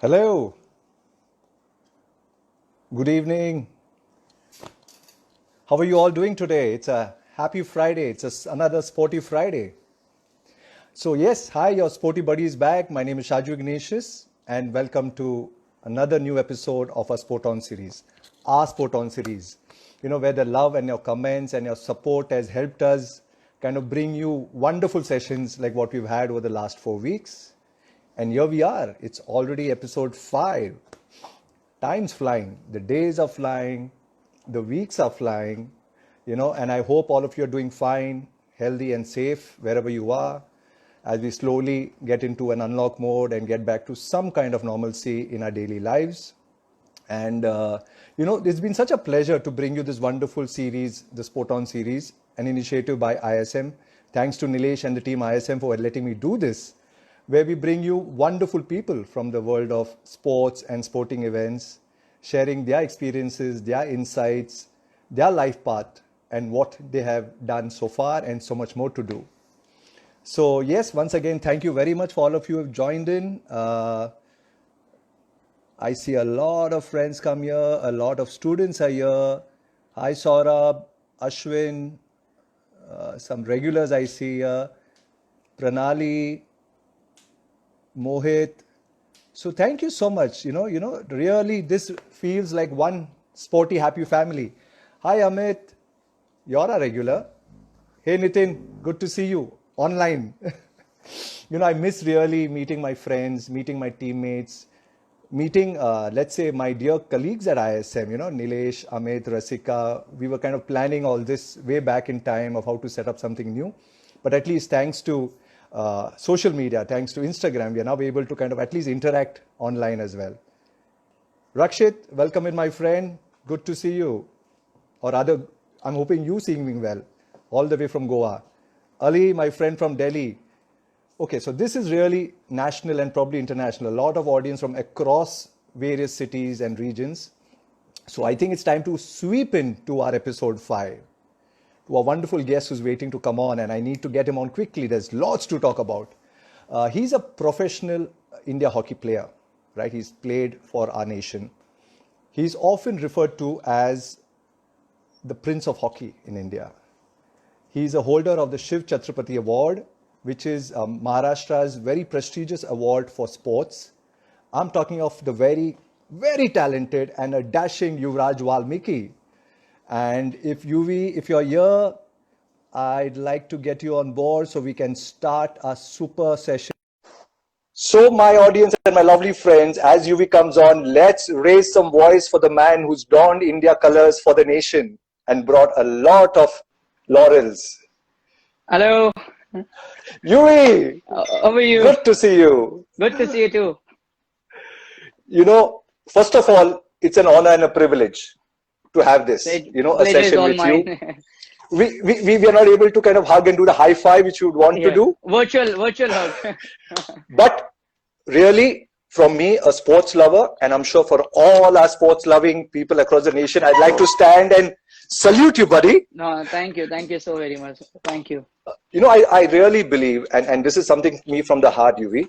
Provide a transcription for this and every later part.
Hello, good evening. How are you all doing today? It's a happy Friday. Another sporty Friday. So, yes, hi, your sporty buddy is back. My name is Shaju Ignatius, and welcome to another new episode of our Sport On series, our Sport On series. Where the love and your comments and your support has helped us kind of bring you wonderful sessions like what we've had over the last 4 weeks. And here we are. It's already episode 5. Time's flying, the days are flying, the weeks are flying, and I hope all of you are doing fine, healthy and safe wherever you are as we slowly get into an unlock mode and get back to some kind of normalcy in our daily lives. And, it's been such a pleasure to bring you this wonderful series, the Sport On series, an initiative by ISM. Thanks to Nilesh and the team ISM for letting me do this, where we bring you wonderful people from the world of sports and sporting events, sharing their experiences, their insights, their life path, and what they have done so far and so much more to do. So yes, once again, thank you very much for all of you who have joined in. I see a lot of friends come here, a lot of students are here. Hi Saurabh, Ashwin, some regulars I see here, Pranali, Mohit. So thank you so much. Really this feels like one sporty, happy family. Hi Amit, you're a regular. Hey Nitin, good to see you online. I miss really meeting my friends, meeting my teammates, meeting, let's say, my dear colleagues at ISM, Nilesh, Amit, Rasika. We were kind of planning all this way back in time of how to set up something new. But at least thanks to social media, thanks to Instagram, we are now able to kind of at least interact online as well. Rakshit, welcome in, my friend. Good to see you. Or rather, I'm hoping you seeing me well, all the way from Goa. Ali, my friend from Delhi. Okay, so this is really national and probably international. A lot of audience from across various cities and regions. So I think it's time to sweep into our episode 5. To a wonderful guest who's waiting to come on, and I need to get him on quickly. There's lots to talk about. He's a professional India hockey player, right? He's played for our nation. He's often referred to as the Prince of Hockey in India. He's a holder of the Shiv Chhatrapati Award, which is Maharashtra's very prestigious award for sports. I'm talking of the very, very talented and a dashing Yuvraj Valmiki. And if you're here, I'd like to get you on board so we can start a super session. So my audience and my lovely friends, as UV comes on, let's raise some voice for the man who's donned India colors for the nation and brought a lot of laurels. Hello. UV! How are you? Good to see you. Good to see you too. First of all, it's an honor and a privilege to have this, a session with mine. you. We are not able to kind of hug and do the high five which you would want to do. Virtual hug. But really, from me, a sports lover, and I'm sure for all our sports loving people across the nation, I'd like to stand and salute you, buddy. No, thank you. Thank you so very much. Thank you. I really believe, and this is something me from the heart, UV,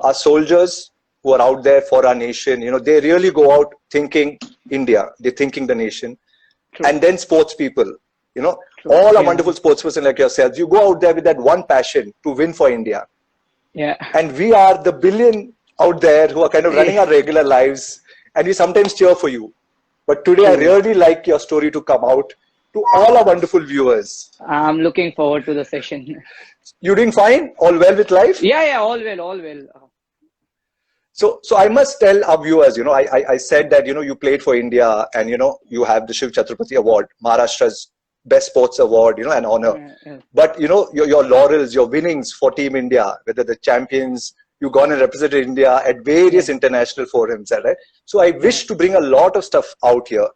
our soldiers who are out there for our nation, they really go out thinking India, they're thinking the nation. True. And then sports people, True. all are wonderful sportspersons like yourselves. You go out there with that one passion to win for India. Yeah. And we are the billion out there who are kind of running our regular lives, and we sometimes cheer for you. But today I really like your story to come out to all our wonderful viewers. I'm looking forward to the session. You doing fine? All well with life? Yeah, all well. So I must tell our viewers, I said that, you played for India and, you have the Shiv Chhatrapati Award, Maharashtra's best sports award, an honor. Yeah. But, your laurels, your winnings for Team India, whether the champions, you've gone and represented India at various international forums, right? So I wish to bring a lot of stuff out here.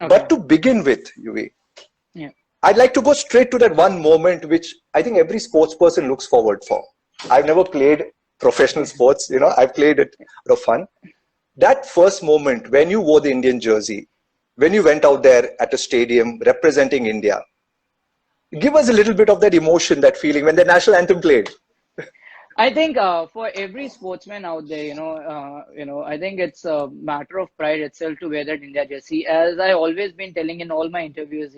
Okay. But to begin with, UV, I'd like to go straight to that one moment which I think every sports person looks forward for. I've never played professional sports, I've played it for fun. That first moment when you wore the Indian jersey, when you went out there at a stadium representing India, give us a little bit of that emotion, that feeling when the national anthem played. I think for every sportsman out there, I think it's a matter of pride itself to wear that India jersey. As I always been telling in all my interviews,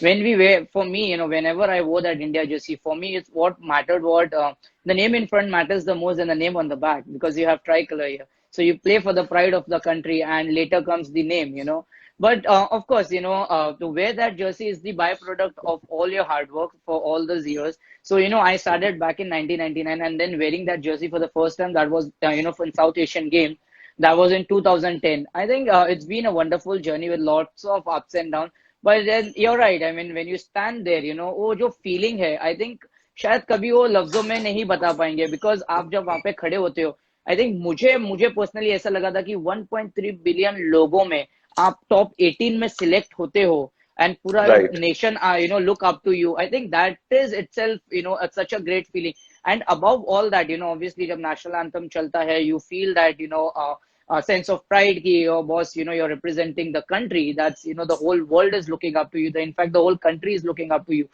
when we wear, for me, whenever I wore that India jersey, for me, it's what mattered. What the name in front matters the most than the name on the back because you have tricolor here. So you play for the pride of the country, and later comes the name. But of course, to wear that jersey is the byproduct of all your hard work for all those years. So, I started back in 1999 and then wearing that jersey for the first time. That was, for South Asian Games. That was in 2010. I think it's been a wonderful journey with lots of ups and downs. But then you're right. I mean, when you stand there, वो जो feeling है, I think शायद कभी वो लफ्जों में नहीं बता पाएंगे because आप जब वहाँ पे खड़े होते हो, आई थिंक मुझे पर्सनली ऐसा लगा था कि 1.3 बिलियन लोगों में आप टॉप 18 में सिलेक्ट होते हो एंड पूरा Right. Nation look up to you I think that is itself such a great feeling and above all that obviously जब नेशनल एंथम चलता है you feel that sense of pride ki your boss you're representing the country that's the whole world is looking up to you in fact the whole country is looking up to you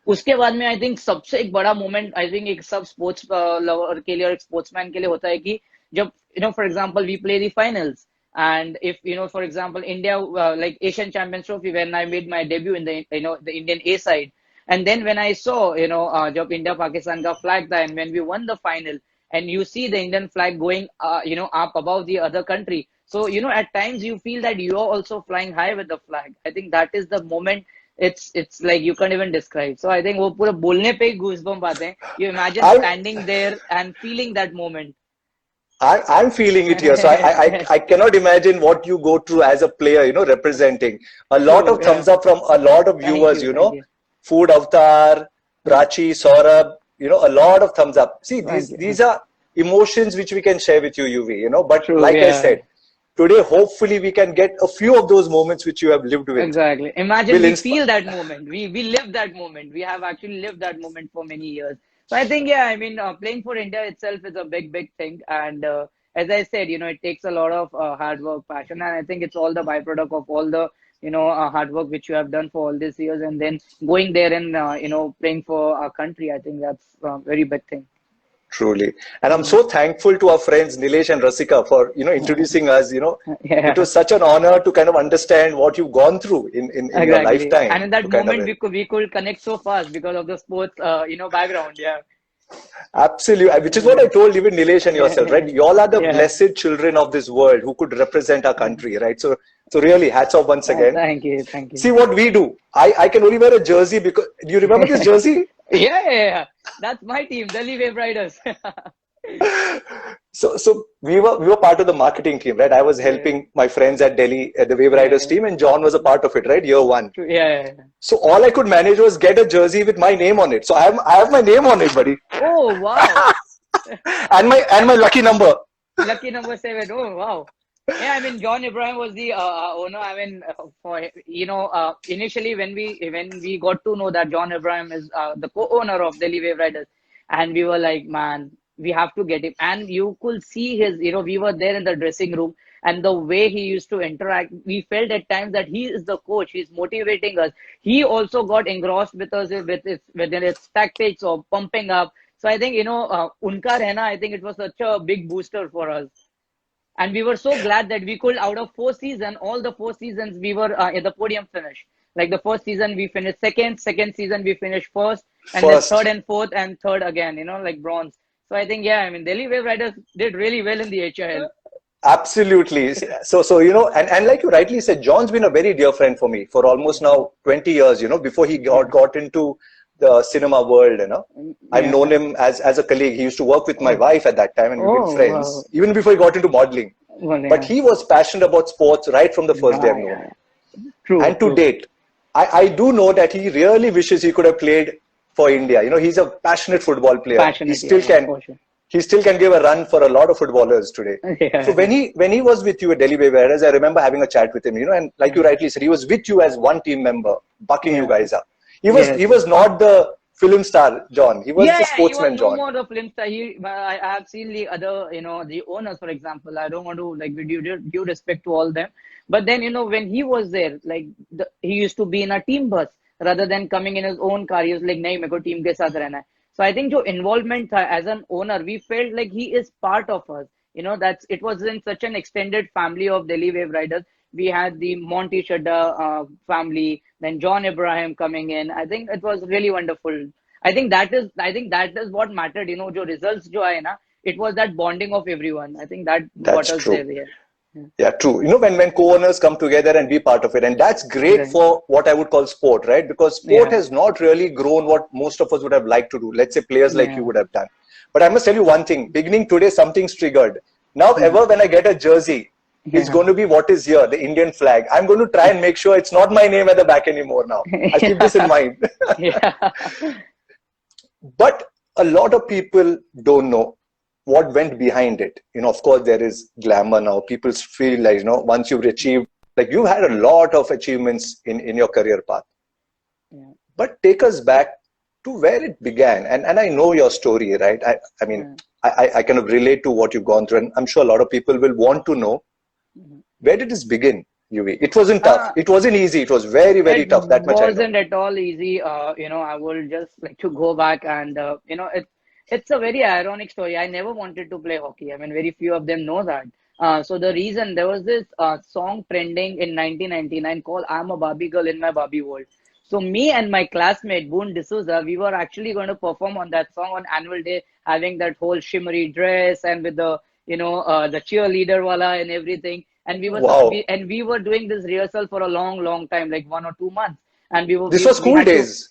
उसके बाद में I think सबसे एक बड़ा moment I think एक सब sports lover के लिए और एक स्पोर्ट्समैन के लिए होता है कि जब for example we play the finals and if for example India like Asian Champions Trophy when I made my debut in the the Indian A side and then when I saw जब India Pakistan का flag था and when we won the final and you see the Indian flag going up above the other country so at times you feel that you are also flying high with the flag I think that is the moment it's like you can't even describe so I think वो पूरा बोलने पे ही goosebumps आते हैं you imagine I'm standing there and feeling that moment I'm feeling it here. So I cannot imagine what you go through as a player, representing. A lot true of yeah thumbs up from a lot of thank viewers, you thank you Food Avatar, Prachi, Saurabh, a lot of thumbs up. See, thank these you are emotions which we can share with you, UV, but true like I yeah said, today, hopefully we can get a few of those moments which you have lived with. exactly. Imagine Will we inspire. feel that moment. We live that moment. We have actually lived that moment for many years. So I think, yeah, I mean, playing for India itself is a big thing. And as I said, it takes a lot of hard work, passion, and I think it's all the byproduct of all the, hard work which you have done for all these years, and then going there and playing for our country. I think that's a very big thing. Truly. And I'm Mm. so thankful to our friends Nilesh and Rasika for, introducing us, It Yeah. was such an honor to kind of understand what you've gone through in your Exactly. And lifetime in that to kind of moment, we could connect so fast because of the sports, background. Yeah. absolutely, which is what I told even Nilesh and yourself, right? You all are the Yeah. blessed children of this world who could represent our country, right? So really, hats off once again. Thank you. Thank See you. what we do. I can only wear a jersey because, do you remember this jersey? Yeah. That's my team, Delhi Wave Riders. So we were part of the marketing team, right? I was Yeah. helping my friends at Delhi at the Wave Riders Yeah. team, and John was a part of it, right? Year one. True. Yeah. So all I could manage was get a jersey with my name on it. So I have my name on it, buddy, Oh, wow. and my lucky number. Lucky number 7. Oh, wow. Yeah, I mean, John Ibrahim was the owner. I mean, for initially when we got to know that John Ibrahim is the co-owner of Delhi Wave Riders, and we were like, man, we have to get him. And you could see his, we were there in the dressing room, and the way he used to interact, we felt at times that he is the coach. He's motivating us. He also got engrossed with us with his whether it's tactics or pumping up. So I think unka rehna, I think it was such a big booster for us. And we were so glad that we could, out of 4 seasons, all the 4 seasons, we were at the podium finish. Like the first season, we finished second season, we finished first, and then third First. and fourth, and third again, like bronze. So I think, yeah, I mean, Delhi Wave Riders did really well in the HIL. Absolutely. So and like you rightly said, John's been a very dear friend for me for almost now 20 years, before he Yeah. got into the cinema world. I've known Yeah. him as a colleague. He used to work with my Oh, wife at that time, and we've been oh, wow. friends even before he got into modeling. Well, But yeah. he was passionate about sports right from the first day I've Yeah, known yeah, him. yeah. True, And to true. date, I do know that he really wishes he could have played for India. He's a passionate football player. Passionate, yeah, for sure. He still can give a run for a lot of footballers today. So Yeah. when he was with you at Delhi Wave Riders, I remember having a chat with him, and like you rightly said, he was with you as one team member, bucking you Yeah. guys up. He was Yes. he was not the film star John. He was Yeah, the yeah, he was sportsman no John. more the film star. I have seen the other, the owners, for example. I don't want to like with due respect to all them, but then when he was there, like he used to be in a team bus rather than coming in his own car. He was like, "नहीं, मेरे को team के साथ रहना है." So I think जो involvement था as an owner, we felt like he is part of us. You know, that's it was in such an extended family of Delhi Wave Riders. We had the Monty Chadda family, then John Abraham coming in. I think it was really wonderful. I think that is what mattered. You know, जो results जो आए ना, it was that bonding of everyone. I think that got That's us there. true. Yeah, yeah, Yeah, true. When co-owners come together and be part of it, and that's great right. for what I would call sport, right? Because sport Yeah, has not really grown what most of us would have liked to do. Let's say players like you yeah. would have done. But I must tell you one thing, beginning today, something's triggered. Now, ever when I get a jersey, it's Yeah. going to be what is here, the Indian flag. I'm going to try and make sure it's not my name at the back anymore now. I'll keep this in Yeah, mind. yeah, But a lot of people don't know what went behind it. Of course, there is glamour now. People feel like, once you've achieved, like you've had a lot of achievements in your career path. yeah, But take us back to where it began. And I know your story, right? I mean, yeah. I kind of relate to what you've gone through. And I'm sure a lot of people will want to know, Mhm. where did this begin, UV? It wasn't tough. Uh, It wasn't easy. It was very, very it tough. That much I know. wasn't at all easy. I would just like to go back and it's a very ironic story. I never wanted to play hockey. I mean, very few of them know that. So the reason there was this song trending in 1999 called "I'm a Barbie Girl in My Barbie World." So me and my classmate Boone D'Souza, we were actually going to perform on that song on annual day, having that whole shimmery dress and with the the cheerleader wala and everything. And Wow. we were doing this rehearsal for a long, long time, like 1 or 2 months. And This was we school had to days.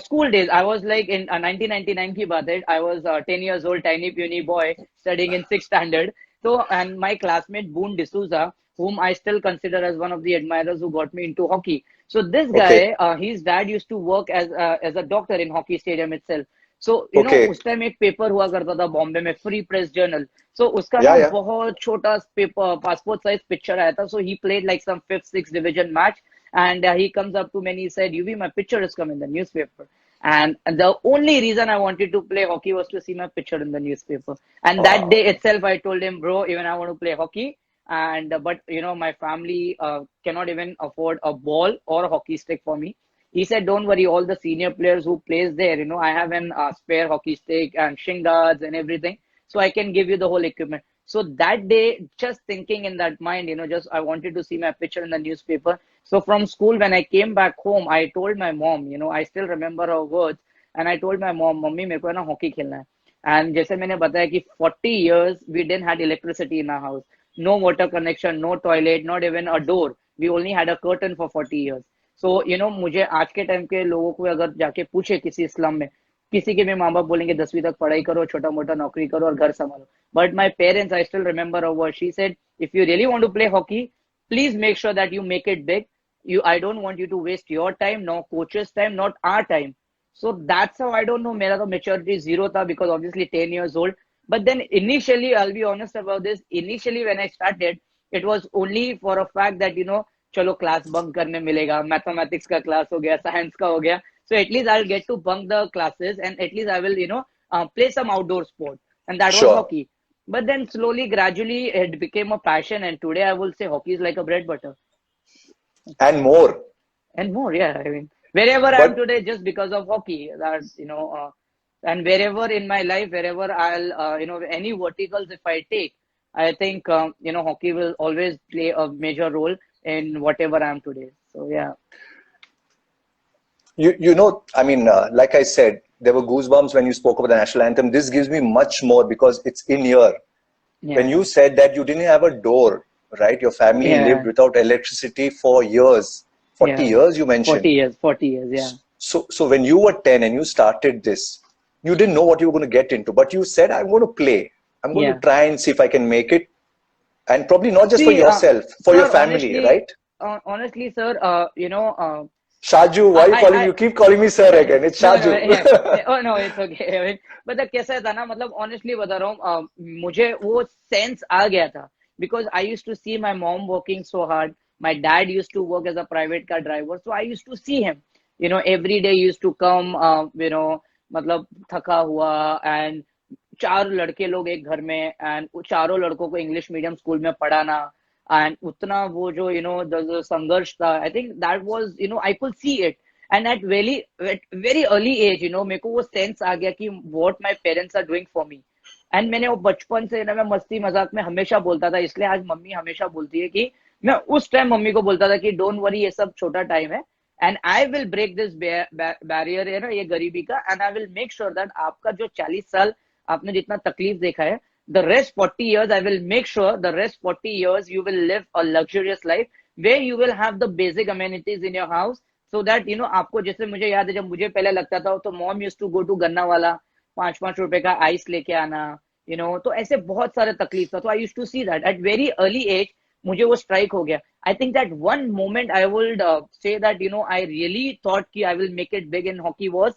school days. I was like in 1999 ki baat hai. I was 10 years old, tiny puny boy studying in sixth standard. So and my classmate Boone D'Souza, whom I still consider as one of the admirers who got me into hockey. So this Okay. guy, his dad used to work as a doctor in hockey stadium itself. So Okay. उस time एक paper हुआ करता था बॉम्बे में free press journal. सो उसका Yeah, ना yeah. बहुत छोटा पेपर पासपोर्ट साइज पिक्चर आया था. So he played like some fifth six division match and he comes up to me and he said, "UV, my picture is come in the newspaper." And the only reason I wanted to play hockey was to see my picture in the newspaper. And that day Wow. itself, I told him, "Bro, even I want to play hockey." And but my family cannot even afford a ball or a hockey stick for me. He said, "Don't worry, all the senior players who plays there, I have an spare hockey stick and shin guards and everything, so I can give you the whole equipment." So that day, just thinking in that mind, just I wanted to see my picture in the newspaper. So from school, when I came back home, I told my mom, I still remember her words, and I told my mom, "Mummy, मेरे को है ना hockey खेलना है." And जैसे मैंने बताया कि 40 years we didn't had electricity in our house, no water connection, no toilet, not even a door. We only had a curtain for 40 years. So मुझे आज के टाइम के लोगों को अगर जाके पूछे किसी स्लम में, किसी के भी माँ बाप बोलेंगे 10वीं तक पढ़ाई करो, छोटा मोटा नौकरी करो और घर संभालो. But my parents, I still remember her words. She said, "If you really want to play hockey, please make sure that you make it big. I don't want you to waste your time, no coach's time, not our time." So that's how, I don't know, मेरा तो maturity zero था because obviously 10 years old. But then initially, I'll be honest about this. Initially, when I started, it was only for a fact that चलो class bunk करने मिलेगा, mathematics का class हो गया, science का हो गया. So at least I'll get to bunk the classes and at least I will play some outdoor sport, and that was Sure. hockey. But then slowly, gradually, it became a passion, and today I will say hockey is like a bread butter And more. and more. Yeah, I mean, wherever I am But today, just because of hockey. And wherever in my life, wherever I'll, any verticals if I take, I think hockey will always play a major role in whatever I am today. So yeah, I mean, like I said, there were goosebumps when you spoke about the national anthem. This gives me much more because it's in here. When yeah, you said that you didn't have a door, right? Your family lived yeah, without electricity for years. 40 yeah. years, you 40 mentioned. years, 40 years. Yeah, So when you were 10 and you started this, you didn't know what you were going to get into, but you said, I'm going to play. I'm going to yeah. try and see if I can make it. And probably not just for See, yourself, for your sir, family, right? honestly, sir, Shaju, why are you calling? I You keep calling me sir again. It's no, no, Shaju. yeah, yeah, oh no, it's okay. I mean, मतलब कैसा था ना, मतलब honestly बता रहा हूँ, मुझे वो sense आ गया था because I used to see my mom working so hard. My dad used to work as a private car driver, so I used to see him. Every day he used to come, मतलब थका हुआ and चार लड़के लोग एक घर में and चारों लड़कों को इंग्लिश मीडियम स्कूल में पढ़ाना एंड उतना वो जो द संघर्ष था. आई think that was I could see it. And at very early age, मेरे को वो सेंस आ गया कि what my parents are doing for me. And मैंने वो बचपन से ना, मैं मस्ती मजाक में हमेशा बोलता था, इसलिए आज मम्मी हमेशा बोलती है कि मैं उस टाइम मम्मी को बोलता था कि डोंट वरी, ये सब छोटा टाइम है, and I will break this barrier है ना, ये गरीबी का, and I will make sure that आपका जो 40 साल आपने जितना तकलीफ देखा है, the rest 40 years I will make sure the rest 40 years you will live a luxurious life where you will have the basic amenities in your house, so that आपको, जैसे मुझे याद है जब मुझे पहले लगता था तो mom used to go to गन्ना वाला 5-5 रुपए का आइस लेके आना, तो ऐसे बहुत सारे तकलीफ था, तो I used to see that at very early age, मुझे वो स्ट्राइक हो गया. I think that one moment I would say that I really thought कि I will make it big in hockey was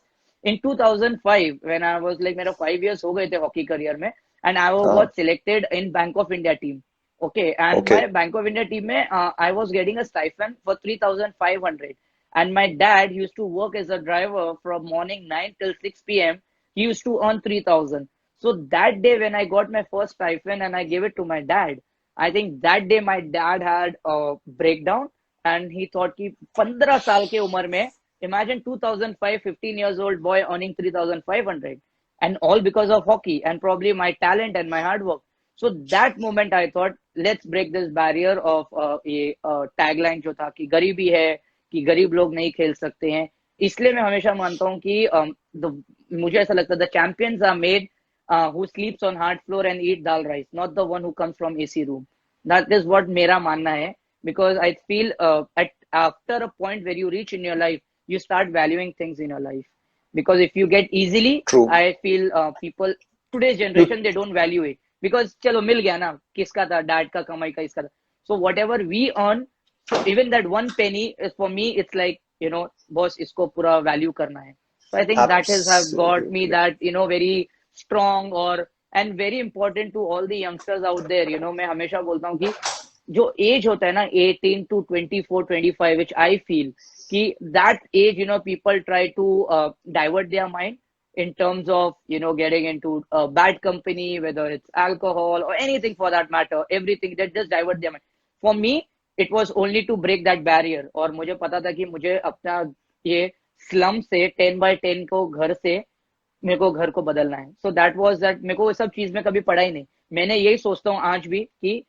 in 2005 when I was like, मेरा 5 years हो गए थे hockey career में, and I was selected in Bank of India team. Okay, and my Bank of India team में I was getting a stipend for 3,500, and my dad used to work as a driver from morning 9 till 6 p.m. He used to earn 3,000. So that day when I got my first stipend and I gave it to my dad, I think that day my dad had a breakdown, and he thought कि 15 साल के उम्र में, imagine 2005, 15 years old boy earning 3,500, and all because of hockey and probably my talent and my hard work. So that moment I thought, let's break this barrier of ये tagline जो था कि गरीबी है, कि गरीब लोग नहीं खेल सकते हैं. इसलिए मैं हमेशा मानता हूँ कि मुझे ऐसा लगता है the champions are made who sleeps on hard floor and eat dal rice, not the one who comes from AC room. That is what मेरा मानना है, because I feel after a point where you reach in your life, you start valuing things in your life, because if you get easily, True. I feel people today's generation, they don't value it, because चलो मिल गया ना, किसका था, dad का कमाई का, इसका था. So whatever we earn, so even that one penny is, for me it's like, boss, इसको पूरा value करना है. So I think that has got me that very strong, and very important to all the youngsters out there. मैं हमेशा बोलता हूँ कि जो एज होता है ना 18 to 24, 25, which I feel कि that age, people try to divert their mind in terms of, getting into bad company, whether it's alcohol or anything for that matter, everything that just divert their mind. For me, it was only to break that barrier. और मुझे पता था कि मुझे अपना ये slum से 10x10 को घर से मेरे को घर को बदलना है. So that was that. मेरे को वो सब चीज में कभी पड़ा ही नहीं. मैंने यही सोचता हूँ आज भी कि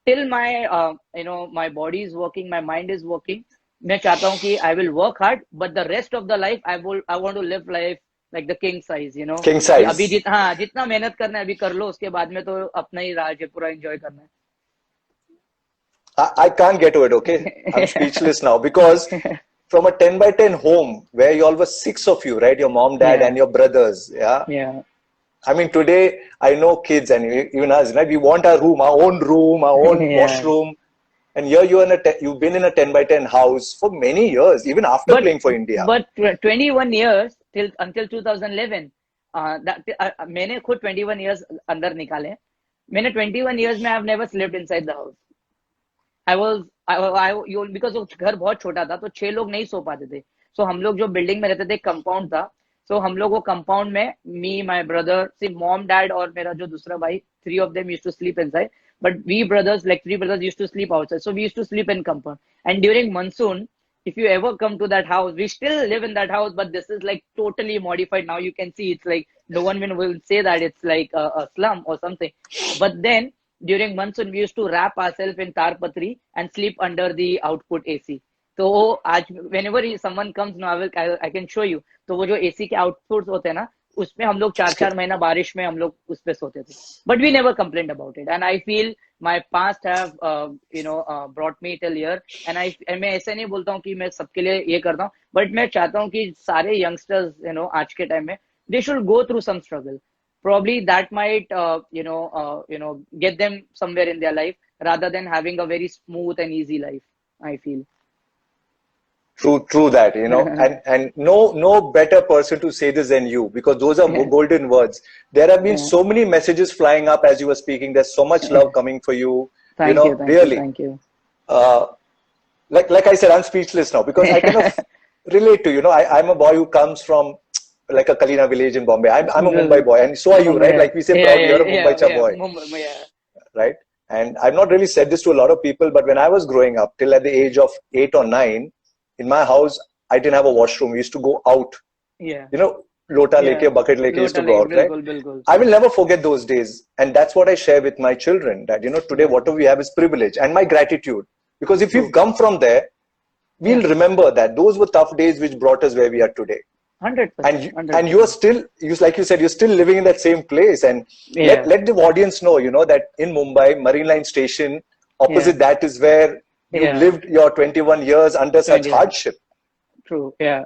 till my body is working, my mind is working, मैं चाहता हूँ कि I will work hard, but the rest of the life I want to live life like the king size, King size. अभी जितना मेहनत करना है अभी कर लो, उसके बाद में तो अपना ही राज है, पूरा एंजॉय करना है. I can't get to it, okay? I'm speechless now, because from a 10x10 home where you all were 6 of you, right? Your mom, dad, and your brothers, yeah? Yeah. I mean, today I know kids and even us, right? We want our own washroom. And here you've been in a 10x10 house for many years, even after playing for India. But 21 years until 2011, मैंने खुद 21 years अंदर निकाले. मैंने 21 years में I've never slept inside the house. because घर बहुत छोटा था, तो 6 लोग नहीं सो पाते थे. So हम लोग जो बिल्डिंग में रहते थे, कंपाउंड था. So हम लोग वो कंपाउंड में, me, my brother, see, mom, dad और मेरा जो दूसरा भाई, 3 of them used to sleep inside. But we brothers, like 3 brothers, used to sleep outside. So we used to sleep in compound. And during monsoon, if you ever come to that house, we still live in that house, but this is like totally modified. Now you can see it's like, no one will say that it's like a slum or something. But then during monsoon, we used to wrap ourselves in tarpatri and sleep under the output AC. So whenever someone comes now, I can show you. तो वो जो AC के outputs होते हैं ना, उसमें हम लोग 4-4 महीना बारिश में हम लोग उस पे सोते थे. But we never complained about it, and I feel my past have brought me till here. And मैं ऐसे नहीं बोलता हूँ कि मैं सबके लिए ये करता हूँ, but मैं चाहता हूँ कि सारे youngsters आज के टाइम में, they should go through some struggle. Probably that might get them somewhere in their life, rather than having a very smooth and easy life, I feel. True that, and no better person to say this than you, because those are golden words. There have been so many messages flying up as you were speaking. There's so much love coming for you. Thank you. Like I said, I'm speechless now, because I kind of relate to, I'm a boy who comes from like a Kalina village in Bombay. I'm a Mumbai boy, and so are you, right? Like we say proudly, you're a Mumbai boy. Mumbai, right? And I've not really said this to a lot of people, but when I was growing up, till at the age of 8 or 9, in my house, I didn't have a washroom. We used to go out, Yeah. you know, lota Yeah. leke, bucket leke, used Lota to go lake, out, right? बिल्कुल बिल्कुल. I will never forget those days. And that's what I share with my children, that, today Yeah. whatever we have is privilege and my gratitude. Because if we've True. come from there, we'll Yeah. remember that those were tough days which brought us where we are today. 100%. And you are 100%. still, like you said, you're still living in that same place. And Yeah. let the audience know, that in Mumbai, Marine Line Station, Yeah. opposite that is where you Yeah. lived your 21 years under such 21. hardship. True. Yeah.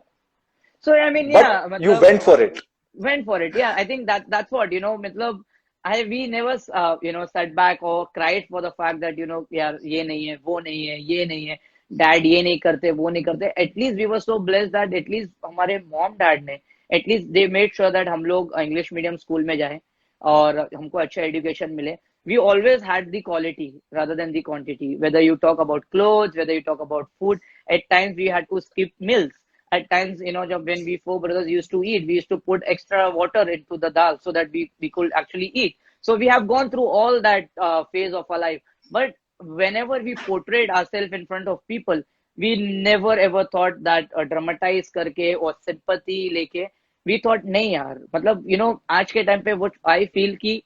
So I mean, But yeah, you मतलब went for it. went for it. Yeah, I think that's what, मतलब we never sat back or cried for the fact that यार ये नहीं है, वो नहीं है, ये नहीं है, dad ये नहीं करते, वो नहीं करते. At least we were so blessed that at least हमारे mom dad ने at least they made sure that हम लोग English medium school में जाएं और हमको अच्छा education मिले. We always had the quality rather than the quantity. Whether you talk about clothes, whether you talk about food, at times we had to skip meals. At times, when we four brothers used to eat, we used to put extra water into the dal so that we could actually eat. So we have gone through all that phase of our life. But whenever we portrayed ourselves in front of people, we never ever thought that dramatize करके or sympathy लेके we thought नहीं यार मतलब आज के time पे what I feel कि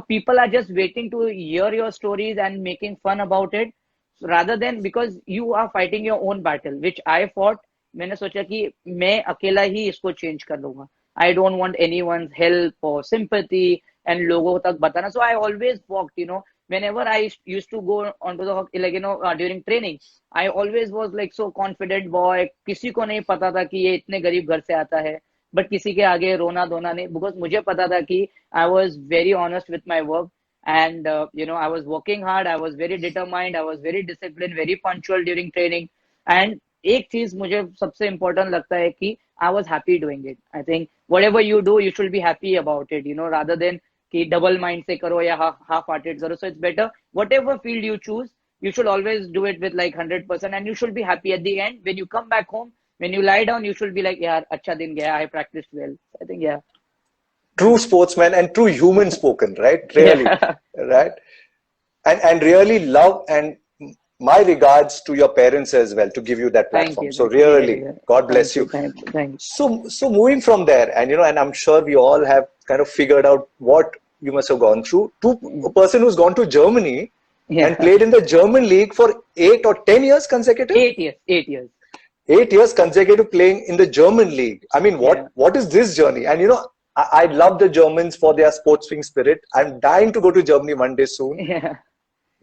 people are just waiting to hear your stories and making fun about it rather than because you are fighting your own battle which I fought. मैंने सोचा कि मैं अकेला ही इसको चेंज कर लूंगा. I don't want anyone's help और sympathy and लोगों तक बताना. So I always walked whenever I used to go onto the like during training, I always was like so confident boy. किसी को नहीं पता था कि ये इतने गरीब घर से आता है बट किसी के आगे रोना धोना नहीं बिकॉज मुझे पता था कि I was very honest with my work and I was working hard. I was very determined. I was very disciplined, very punctual during training. And एक चीज मुझे सबसे इम्पोर्टेंट लगता है कि I was happy doing it. I think what ever you do you should be happy about it rather than कि double mind से करो या हाफ हार्टेड करो. So it's better what ever field you choose you should always do it with like 100% and you should be happy at the end when you come back home. When you lie down you should be like yaar acha din gaya, I practiced well. I think yeah. True sportsman and true human spoken, right? Really, Yeah. right? And really love and my regards to your parents as well to give you that Thank platform. you. So Yeah, really, yeah. God bless Thank you. you. Thank you. So moving from there, and and I'm sure we all have kind of figured out what you must have gone through. To a person who's gone to Germany and Yeah. played in the German league for 8 or 10 years consecutive. 8 years. 8 years. 8 years consecutive playing in the German league. I mean, Yeah. what is this journey? And I love the Germans for their sportsman spirit. I'm dying to go to Germany one day soon. Yeah.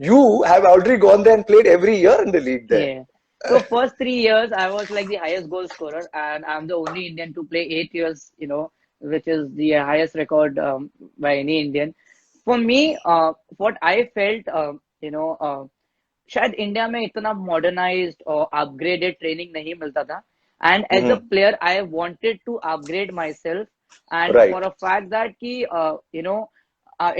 You have already gone there and played every year in the league there. Yeah. So first 3 years, I was like the highest goal scorer, and I'm the only Indian to play 8 years, which is the highest record by any Indian. For me, what I felt, शायद India में इतना modernised और upgraded training नहीं मिलता था. And as a Mhm. Player I wanted to upgrade myself and Right. For a fact that कि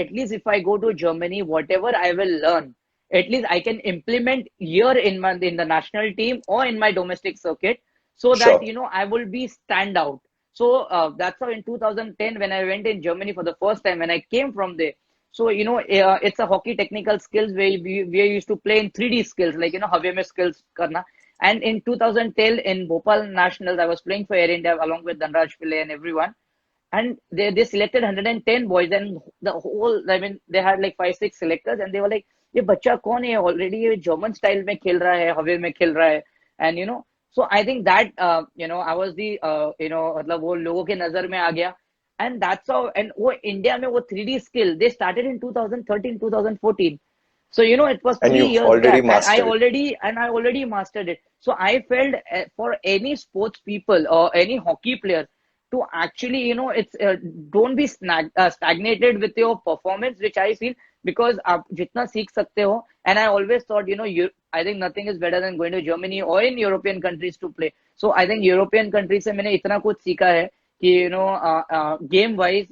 at least if I go to Germany, whatever I will learn, at least I can implement here in the national team or in my domestic circuit, so that Sure. I will be stand out. So that's how in 2010 when I went in Germany for the first time when I came from there. So it's a hockey technical skills where we used to play in 3D skills like हवे में skills करना. And in 2010 in Bhopal Nationals I was playing for Air India along with Dhanraj Pillai and everyone. And they selected 110 boys and the whole I mean they had like 5-6 selectors and they were like ये बच्चा कौन है already ये German style में खेल रहा है हवे में खेल रहा है. And so I think that I was the मतलब वो लोगों के नजर में आ गया. And that's how and वो इंडिया में वो 3D skill they started in 2013 2014. So it was And 3 you've years already back and I mastered it. already mastered it. So I felt for any sports people or any hockey player to actually it's don't be stagnated with your performance, which I feel because आप जितना सीख सकते हो. And I always thought I think nothing is better than going to Germany or in European countries to play. So I think European countries से मैंने इतना कुछ सीखा है कि game wise,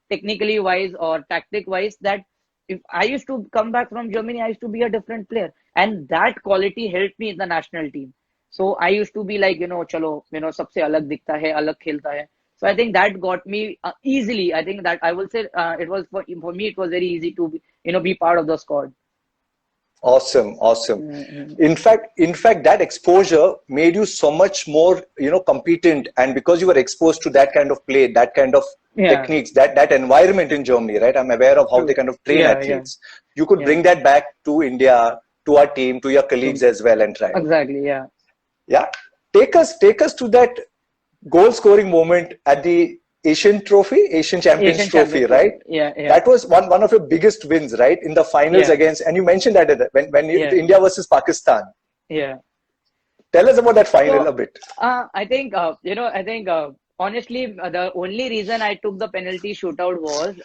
technically wise or tactic wise, that if I used to come back from Germany, I used to be a different player, and that quality helped me in the national team. So I used to be like चलो सबसे अलग दिखता है अलग खेलता है. So I think that got me easily. I think that I will say it was for me it was very easy to be part of the squad. Awesome, awesome. Mm-hmm. In fact, that exposure made you so much more, competent. And because you were exposed to that kind of play, that kind of Yeah, techniques, that environment in Germany, right? I'm aware of how they true. kind of train Yeah, yeah, athletes. You could yeah. bring that back to India, to our team, to your colleagues True. as well, and try. Exactly. Yeah. Yeah. Take us to that goal scoring moment at the Asian Champions Asian Trophy, Championship. right? Yeah, yeah, That was one of your biggest wins, right? In the finals yeah, against, and you mentioned that when yeah, India versus Pakistan. yeah. Tell us about that final So, a bit. I think, honestly, the only reason I took the penalty shootout was,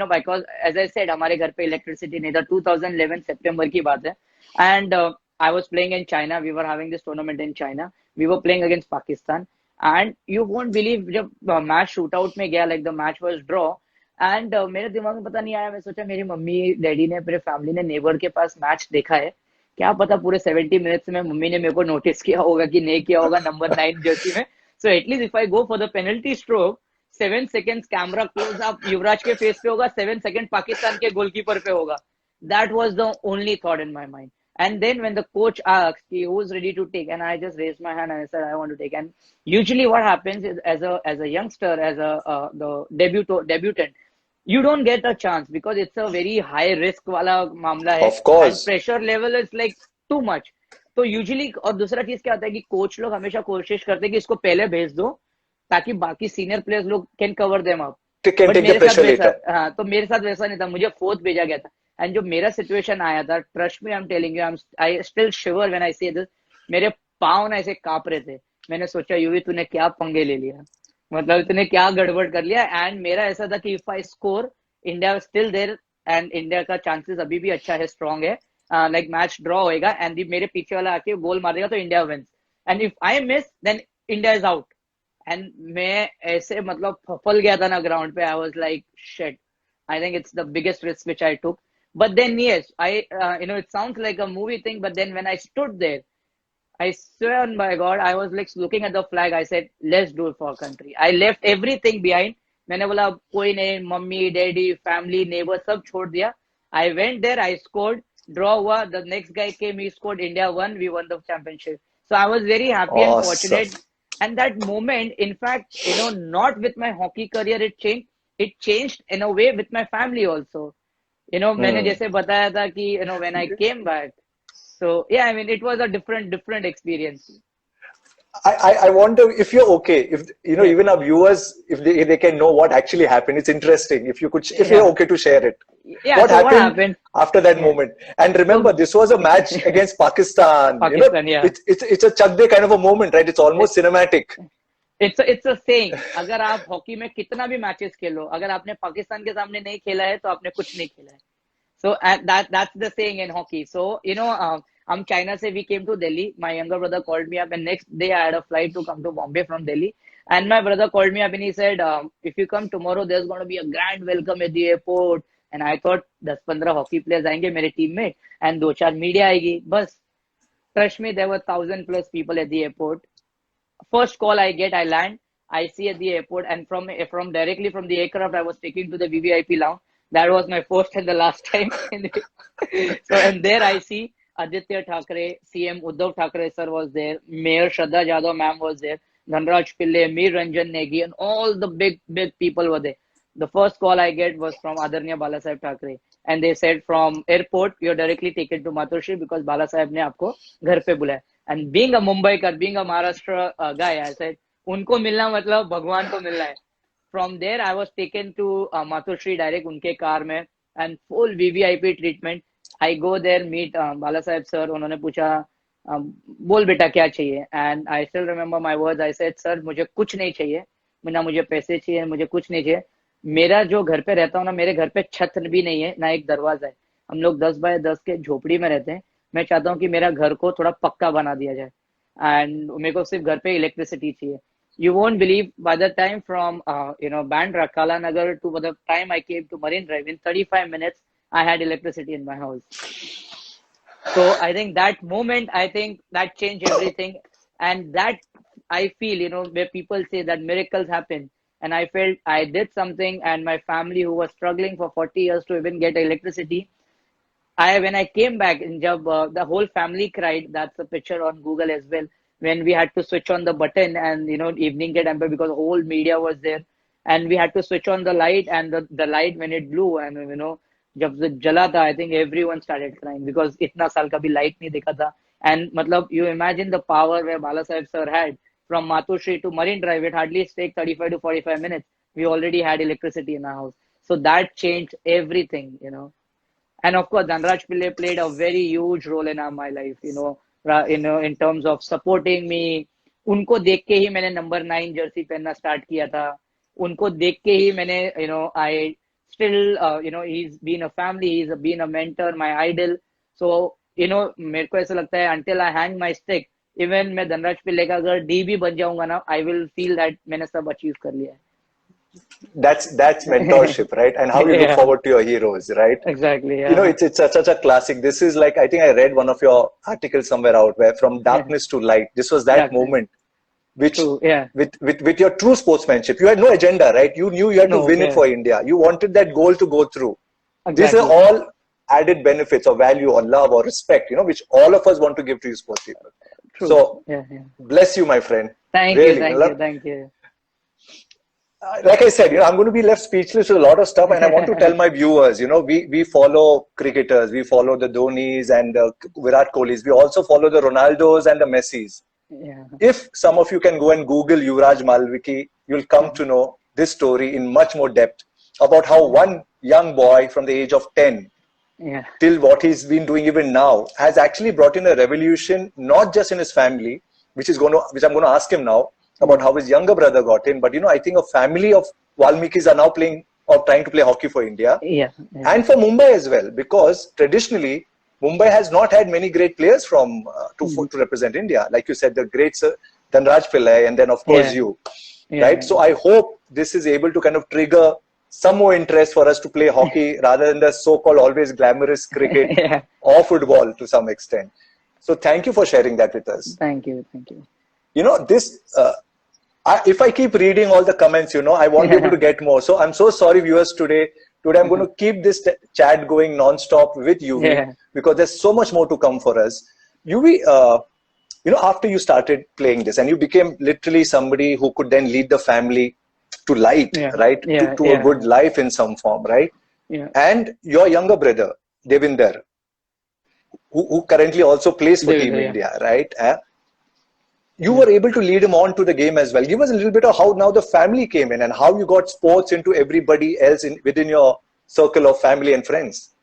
because as I said, हमारे घर पे electricity नहीं था. 2011 September की बात है, and I was playing in China. We were having this tournament in China. We were playing against Pakistan, and you won't believe जब match shootout में गया, like the match was draw, and मेरे दिमाग में पता नहीं आया. मैं सोचा मेरी मम्मी डैडी ने मेरे फैमिली ने नेबर के पास मैच देखा है, क्या पता पूरे 70 मिनट्स में मम्मी ने मेरे को नोटिस किया होगा कि नहीं किया होगा नंबर 9 जर्सी में. So at least if I go for the penalty stroke, 7 seconds camera close up Yuvraj के फेस पे होगा, 7 सेकेंड पाकिस्तान के गोलकीपर पे होगा. That was the only thought in my mind. And then when the coach asked, he was ready to take, and I just raised my hand and I said, I want to take. And usually what happens is, as a youngster, as the debutant, you don't get a chance because it's a very high risk वाला मामला है, Of and course. pressure level is like too much. तो usually, और दूसरा चीज क्या होता है कि कोच लोग हमेशा कोशिश करते हैं कि इसको पहले भेज दो ताकि बाकी सीनियर प्लेयर्स लोग can cover them up. Can but take the मेरे साथ pressure वैसा, later. हाँ, तो मेरे साथ वैसा नहीं था, मुझे फोर्थ भेजा गया था. एंड जो मेरा सिचुएशन आया था, ट्रस्ट में I am telling you, I still shiver when I see this. मेरे पाँव ना ऐसे कांप रहे थे. मैंने सोचा यूवी तूने क्या पंगे ले लिया, मतलब तूने क्या गड़बड़ कर लिया. एंड मेरा ऐसा था कि if I score, India still there, and India का चांसेस अभी भी अच्छा है, स्ट्रांग है. लाइक मैच ड्रॉ होएगा एंड मेरे पीछे वाला आके गोल मार देगा तो India wins. And if I miss then India is out. And मैं ऐसे मतलब फफल गया था ना ग्राउंड पे. I was like shit, I think it's the biggest risk which I took. But then yes, it sounds like a movie thing, but then when I stood there, I swear on my God, I was like looking at the flag. I said, let's do it for our country. I left everything behind. मैंने बोला कोई नहीं, mummy daddy family neighbour सब छोड़ दिया. I went there, I scored, draw हुआ, the next guy came, he scored, India won, we won the championship. So I was very happy and Awesome. fortunate. And that moment, in fact, not with my hockey career, it changed in a way with my family also. मैंने Hmm. जैसे बताया था कि when I came back. So yeah, I mean, it was a different experience. I wonder if you're okay, if Yeah, even our viewers, if they can know what actually happened. It's interesting if you could, if you're yeah, okay to share it. yeah. What So what happened happened? after that Yeah. moment? And remember, So this was a match against Pakistan. Pakistan, yeah. It's a Chak De kind of a moment, right? It's almost cinematic. It's a saying. अगर आप hockey में कितना भी matches खेलो, अगर आपने पाकिस्तान के सामने नहीं खेला है तो आपने कुछ नहीं खेला है. So that's the saying in hockey. So I'm China से we came to Delhi. My younger brother called me up, and next day I had a flight to come to Bombay from Delhi. And my brother called me up and he said, if you come tomorrow, there's going to be a grand welcome at the airport. And I thought 10-15 hockey players आएंगे मेरे teammate, and 2-4 media आएगी बस. Trust me, there were 1,000+ people at the airport. First call I get, I land, I see at the airport, and from directly from the aircraft, I was taken to the VVIP lounge. That was my first and the last time. So, and there I see Aditya Thackeray, CM Uddhav Thackeray sir was there, Mayor Shraddha Jadhav ma'am was there, Dhanraj Pillai, Mir Ranjan Negi, and all the big people were there. The first call I get was from Adarnya Balasaheb Thackeray, and they said from airport you're directly taken to Matushri because Balasaheb ने आपको घर पे बुलाया. And being a Mumbaikar, being a Maharashtra guy, I said उनको मिलना मतलब भगवान को मिलना है. From there, I was taken to Matushri direct उनके कार में, and full VVIP treatment. I go there, meet Bala Sahib sir. उन्होंने पूछा बोल बेटा क्या चाहिए, and I still remember my words. I said sir मुझे कुछ नहीं चाहिए, ना मुझे पैसे चाहिए, मुझे कुछ नहीं चाहिए. मेरा जो घर पे रहता हूँ ना, मेरे घर पे छत भी नहीं है, ना एक दरवाजा है. हम लोग 10 बाय 10 के झोपड़ी में रहते हैं. मैं चाहता हूँ कि मेरा घर को थोड़ा पक्का बना दिया जाए, एंड मेरे को सिर्फ घर पे इलेक्ट्रिसिटी चाहिए. You won't believe, by the time from Bandra, Kalanagar to by the time I came to Marine Drive, in 35 minutes I had electricity in my house. So I think that moment, I think that changed everything. And that I feel, where people say that miracles happen, and I felt I did something, and my family who was struggling for 40 years to even get electricity, when I came back, the whole family cried. That's a picture on Google as well. When we had to switch on the button and evening get amber because whole media was there, and we had to switch on the light, and the light when it blew, and जब से जला था, I think everyone started crying because इतना साल का भी light नहीं देखा था. And मतलब you imagine the power where Bala Sahib sir had from Matushri to Marine Drive. It hardly take 35 to 45 minutes. We already had electricity in our house, so that changed everything. And of course, Dhanraj Pillai played a very huge role in my life, in terms of supporting me. उनको देख के ही मैंने number 9 Jersey पहनना start किया था. उनको देख के ही मैंने, I still, he's been a family, he's been a mentor, my idol. So, मेरे को ऐसा लगता है, until I hang my stick, even मैं धनराज पिल्ले का अगर डी भी बन जाऊंगा ना, I will feel that मैंने सब अचीव कर लिया है. That's mentorship, right? And how you look Yeah, forward to your heroes, right? exactly. It's such a classic. This is like, I think I read one of your articles somewhere out where from Yeah, darkness to light. This was that darkness. moment which True. Yeah. with your true sportsmanship. You had no agenda, right? You knew you had to No. win it Yeah. for India. You wanted that goal to go through. These are Exactly. all added benefits or value or love or respect, which all of us want to give to you sports people. True. So Yeah. Yeah. bless you, my friend. Thank you. Really. Thank you. Like I said, I'm going to be left speechless with a lot of stuff, and I want to tell my viewers, we follow cricketers, we follow the Dhonis and the Virat Kohlis, we also follow the Ronaldos and the Messis. Yeah. If some of you can go and Google Yuvraj Malviki, you'll come to know this story in much more depth about how one young boy from the age of 10 Yeah. till what he's been doing even now has actually brought in a revolution, not just in his family, which I'm going to ask him now about how his younger brother got in. But I think a family of Valmikis are now playing or trying to play hockey for India Yeah. Yeah. and for Mumbai as well, because traditionally Mumbai has not had many great players from to represent India. Like you said, the great Dhanraj Pillai, and then of course Yeah. you, Yeah. right? So I hope this is able to kind of trigger some more interest for us to play hockey rather than the so-called always glamorous cricket Yeah. or football to some extent. So thank you for sharing that with us. Thank you. Thank you. This, if I keep reading all the comments, I won't be able to get more. So I'm so sorry, viewers, today. Today I'm going to keep this chat going non-stop with UV Yeah. because there's so much more to come for us. UV, after you started playing this and you became literally somebody who could then lead the family to light, Yeah. right? Yeah. To a Yeah. good life in some form, right? Yeah. And your younger brother, Devinder, who currently also plays for Team Yeah. India, right? You were able to lead him on to the game as well. Give us a little bit of how now the family came in and how you got sports into everybody else within your circle of family and friends.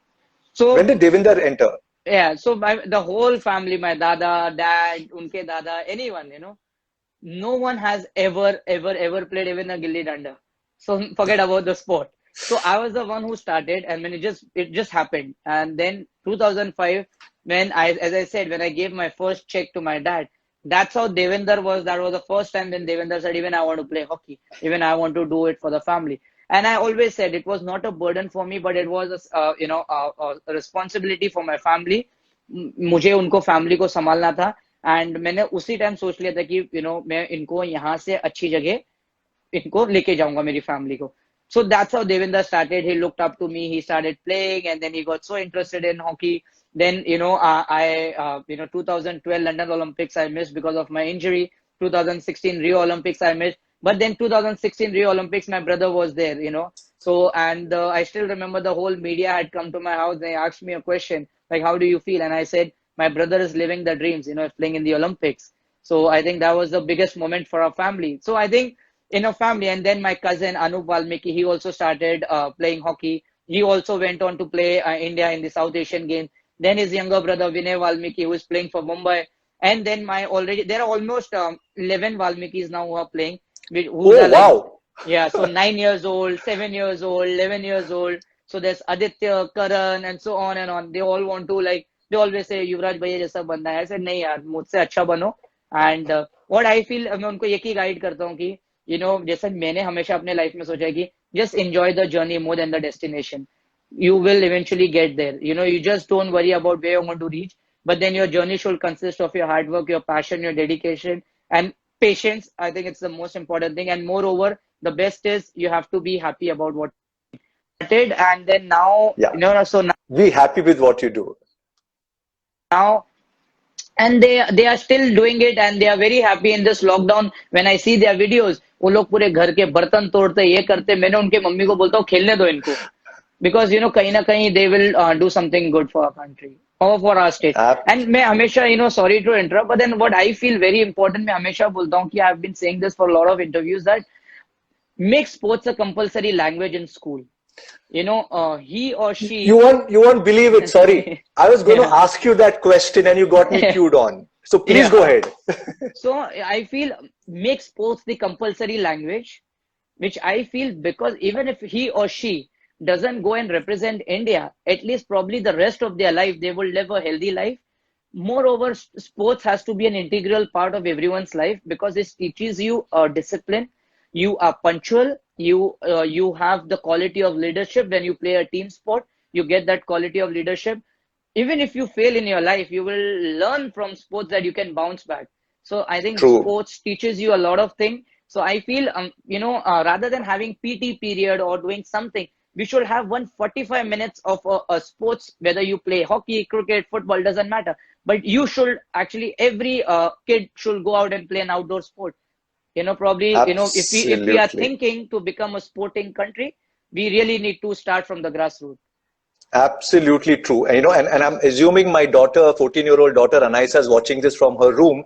So When did Devinder enter? yeah, so the whole family, my dada, dad, unke dada, anyone, no one has ever played even a gilli danda. So forget about the sport. So I was the one who started, and when it just happened. And then 2005, as I said, when I gave my first check to my dad, that's how Devinder was. That was the first time when Devinder said, even I want to play hockey, even I want to do it for the family. And I always said it was not a burden for me, but it was a responsibility for my family. मुझे उनको family को संभालना था, and मैंने उसी time सोच लिया था कि मैं इनको यहाँ से अच्छी जगह इनको लेके जाऊंगा मेरी family को. So that's how Devinder started. He looked up to me. He started playing, and then he got so interested in hockey. Then, 2012 London Olympics I missed because of my injury. 2016 Rio Olympics I missed. But then 2016 Rio Olympics, my brother was there. So, and I still remember the whole media had come to my house. They asked me a question, like, how do you feel? And I said, my brother is living the dreams, playing in the Olympics. So I think that was the biggest moment for our family. So I think in a family, and then my cousin Anup Valmiki, he also started playing hockey. He also went on to play India in the South Asian Games. Then his younger brother Vinay Valmiki, who is playing for Mumbai. And then there are almost 11 Valmikis now who are playing. Who are Wow. Yeah, so 9 years old, 7 years old, 11 years old. So there's Aditya, Karan, and so on and on. They all want to they always say, Yuvraj bhaiya jaisa banna hai. I said, nahi yaar, mujhse अच्छा बनो. And what I feel, मैं उनको ये guide करता हूँ कि जैसा मैंने हमेशा अपने लाइफ में सोचा है कि just enjoy the journey more than the destination. You will eventually get there. You just don't worry about where you're going to reach, but then your journey should consist of your hard work, your passion, your dedication, and patience. I think it's the most important thing. And moreover, the best is you have to be happy about what you did. And then now, Yeah. so now be happy with what you do. Now, and they are still doing it, and they are very happy in this lockdown. When I see their videos, वो लोग पूरे घर के बर्तन तोड़ते, ये करते, मैंने उनके मम्मी को बोलता हूँ खेलने दो इनको, because कहीं ना कहीं they will do something good for our country or for our state. Ab- And मैं हमेशा sorry to interrupt, but then what I feel very important, मैं हमेशा बोलता हूँ कि I've been saying this for a lot of interviews, that make sports a compulsory language in school. He or she. You won't believe it. Sorry, I was going to Yeah. ask you that question, and you got me cued on. So please Yeah. go ahead. So I feel make sports the compulsory language, which I feel, because even if he or she doesn't go and represent India, at least probably the rest of their life they will live a healthy life. Moreover, sports has to be an integral part of everyone's life, because it teaches you discipline. You are punctual. You have the quality of leadership. When you play a team sport, you get that quality of leadership. Even if you fail in your life, you will learn from sports that you can bounce back. So I think True. sports teaches you a lot of things. So I feel, rather than having PT period or doing something, we should have 145 minutes of a sports, whether you play hockey, cricket, football, doesn't matter. But you should actually, every kid should go out and play an outdoor sport. Probably, if we are Absolutely. thinking to become a sporting country, we really need to start from the grassroots. Absolutely true. And I'm assuming my daughter, 14-year-old daughter Anaisa, is watching this from her room.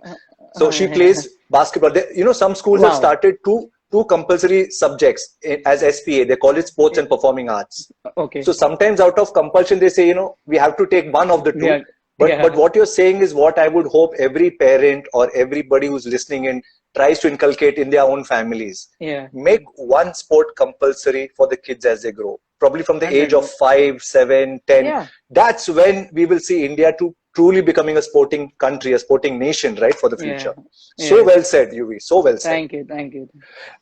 So she plays basketball. Some schools have Wow. started two compulsory subjects as SPA. They call it sports and performing arts. Okay. So sometimes out of compulsion, they say, we have to take one of the two. Yeah. But Yeah. but what you're saying is what I would hope every parent or everybody who's listening in tries to inculcate in their own families. Yeah. Make one sport compulsory for the kids as they grow. Probably from the age of 100%. 5, 7, 10. Yeah. That's when we will see India to truly becoming a sporting country, a sporting nation, right, for the future. Yeah. So Yeah. well said, UV. So well said. Thank you. Thank you.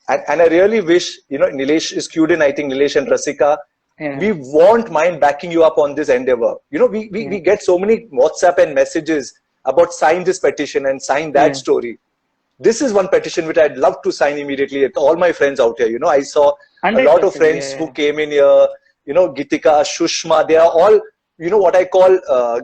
And I really wish, Nilesh is cued in, I think Nilesh and Rasika, Yeah. we won't mind backing you up on this endeavor. We get so many WhatsApp and messages about sign this petition and sign that Yeah. story. This is one petition which I'd love to sign immediately at all my friends out here. I saw a lot of 100%. friends Yeah. who came in here, Gitika, Shushma, they are all, what I call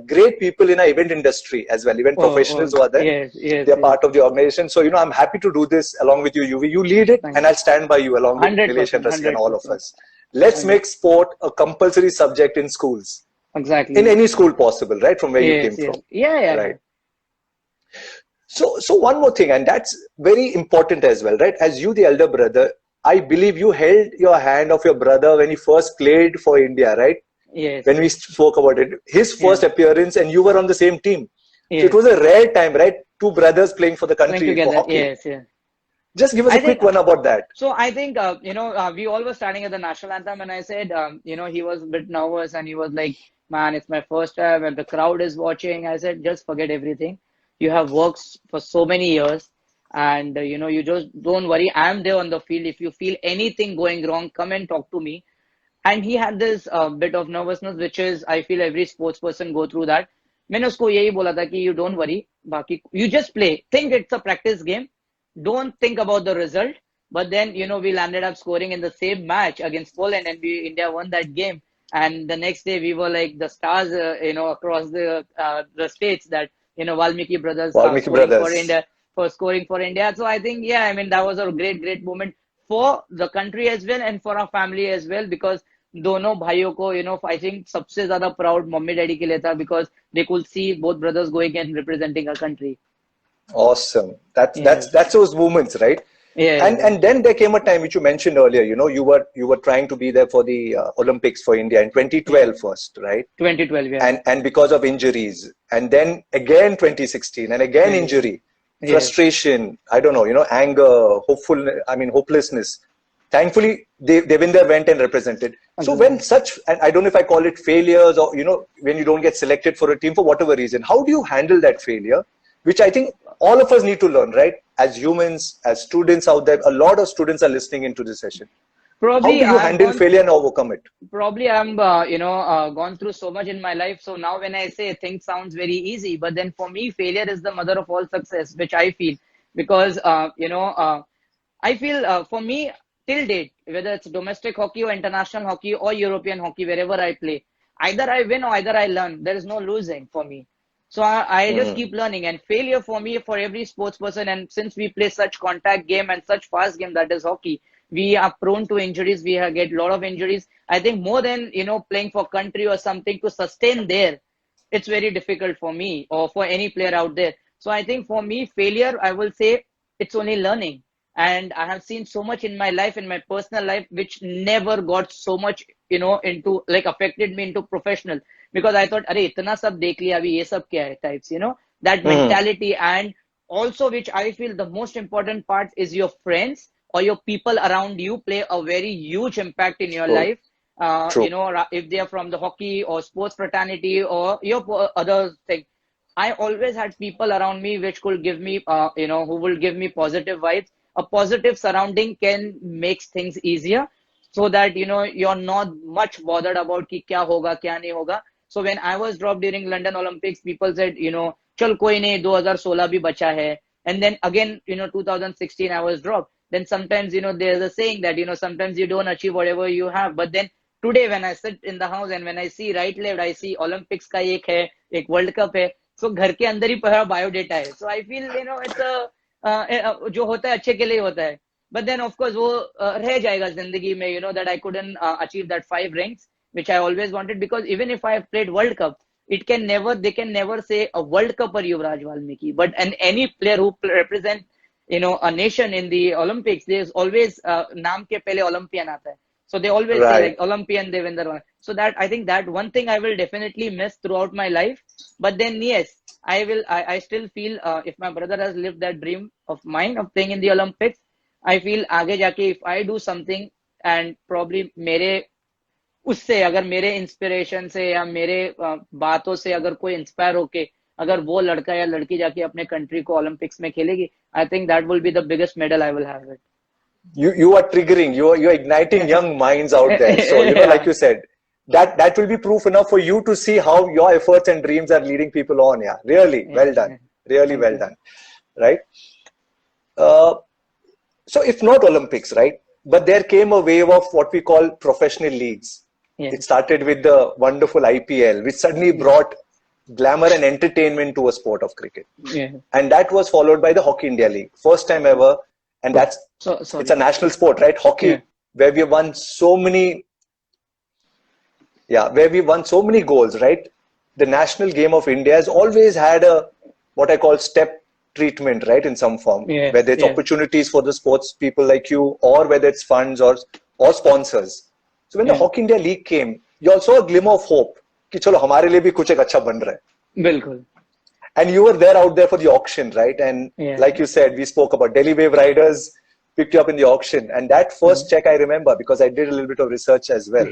great people in our event industry as well, event professionals who are there. Yes. Yes. They're Yes. part of the organization. So, I'm happy to do this along with you, UV. You lead it, Thank and I'll stand by you along with 100%. Nilesh and Rasika and all of 100%. us. Let's make sport a compulsory subject in schools, Exactly. in any school possible, right? From where you Yes. came Yes. from, Yeah. right? So one more thing, and that's very important as well, right? As you, the elder brother, I believe you held your hand of your brother when he first played for India, right? Yes. When we spoke about it, his first appearance, and you were on the same team. So Yes. it was a rare time, right? Two brothers playing for the Playing country for together. hockey. Yes. Yes. Just give us I a quick think. one about that. So I think, we all were standing at the national anthem, and I said, he was a bit nervous, and he was like, "Man, it's my first time, and the crowd is watching." I said, "Just forget everything. You have worked for so many years, and you just don't worry. I'm there on the field. If you feel anything going wrong, come and talk to me." And he had this bit of nervousness, which is, I feel, every sports person go through that. मैंने उसको यही बोला था कि you don't worry, बाकी you just play. Think it's a practice game. Don't think about the result. But then, we landed up scoring in the same match against Poland, and India won that game. And the next day, we were like the stars, across the states, that, Valmiki brothers are Valmiki scoring for brothers. India, for scoring for India. So I think, yeah, I mean, that was a great, great moment for the country as well, and for our family as well, because दोनों भाइयों को, I think सबसे ज्यादा proud mummy daddy के लिए था, because they could see both brothers going and representing our country. Awesome. That's Yes. that's those moments, right? Yeah. And then there came a time which you mentioned earlier. You were trying to be there for the Olympics for India in 2012 first, right? 2012, yeah. And because of injuries, and then again 2016, and again Yes. injury, Yes. frustration. I don't know, anger, hopelessness. Thankfully, they when they went and represented. So when such, and I don't know if I call it failures, or when you don't get selected for a team for whatever reason, how do you handle that failure? Which I think all of us need to learn, right? As humans, as students out there, a lot of students are listening into this session. Probably How do you I've handle gone failure and overcome it? probably I'm gone through so much in my life, so now when I say things sounds very easy, but then for me failure is the mother of all success, which I feel, because I feel, for me, till date, whether it's domestic hockey or international hockey or European hockey, wherever I play, either I win or either I learn. There is no losing for me. So I just keep learning, and failure for me, for every sports person, and since we play such contact game and such fast game that is hockey, we are prone to injuries. We get a lot of injuries. I think more than, playing for country or something to sustain there, it's very difficult for me or for any player out there. So I think for me, failure, I will say it's only learning. And I have seen so much in my life, in my personal life, which never got so much, into like affected me into professional, because I thought, अरे इतना सब देख लिया अभी ये सब क्या है types, that mentality. And also, which I feel the most important part is your friends or your people around you play a very huge impact in your True. life. True. If they are from the hockey or sports fraternity or your other thing, I always had people around me which could give me, who will give me positive vibes. A positive surrounding can make things easier, so that, you're not much bothered about ki kya hoga, kya nahi hoga. So when I was dropped during London Olympics, people said, chal koi nahi, 2016 bhi bacha hai. And then again, 2016, I was dropped. Then sometimes, there's a saying that, sometimes you don't achieve whatever you have. But then today, when I sit in the house and when I see right, left, I see Olympics का एक है, एक World Cup है. So घर के अंदर ही पूरा biodata है. So I feel, it's a जो होता है अच्छे के लिए होता है. But then of course वो रह जाएगा जिंदगी में, that I couldn't achieve that 5 rings, which I always wanted, because even if I have played World Cup, they can never say a World Cup or Yuvraj Valmiki. But any player who represent, a nation in the Olympics, there's always नाम के पहले Olympian आता है. So they always say like Olympian Devendra. So that, I think that one thing I will definitely miss throughout my life. But then yes, I still feel if my brother has lived that dream of mine of playing in the Olympics, I feel आगे जाके if I do something and probably मेरे उससे अगर मेरे inspiration से या मेरे बातों से अगर कोई इंस्पायर होके अगर वो लड़का या लड़की जाके अपने कंट्री को ओलंपिक्स में खेलेगी, आई think that will be the biggest medal I will have it. You are triggering, you're igniting young minds out there. So, like you said, that will be proof enough for you to see how your efforts and dreams are leading people on. Yeah, really well done. Really well done. Right. So if not Olympics, right, but there came a wave of what we call professional leagues. It started with the wonderful IPL, which suddenly brought glamour and entertainment to a sport of cricket. And that was followed by the Hockey India League, first time ever. And that's it's a national sport, right? Hockey, where we won so many, where we won so many goals, right? The national game of India has always had a what I call step treatment, right, in some form, whether it's opportunities for the sports people like you, or whether it's funds or sponsors. So when the Hockey India League came, you also saw a glimmer of hope कि चलो हमारे लिए भी कुछ एक अच्छा बन रहा है. बिल्कुल. And you were there out there for the auction, right? And like you said, we spoke about Delhi Wave Riders picked you up in the auction. And that first check I remember, because I did a little bit of research as well.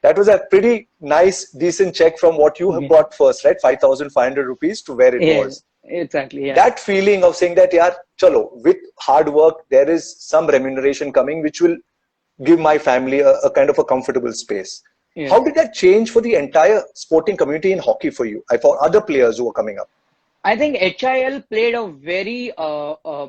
That was a pretty nice, decent check from what you have got first, right? 5,500 rupees to where it was. Exactly. That feeling of saying that, yaar, chalo, with hard work, there is some remuneration coming, which will give my family a kind of a comfortable space. How did that change for the entire sporting community in hockey for you, for other players who were coming up? I think HIL played a very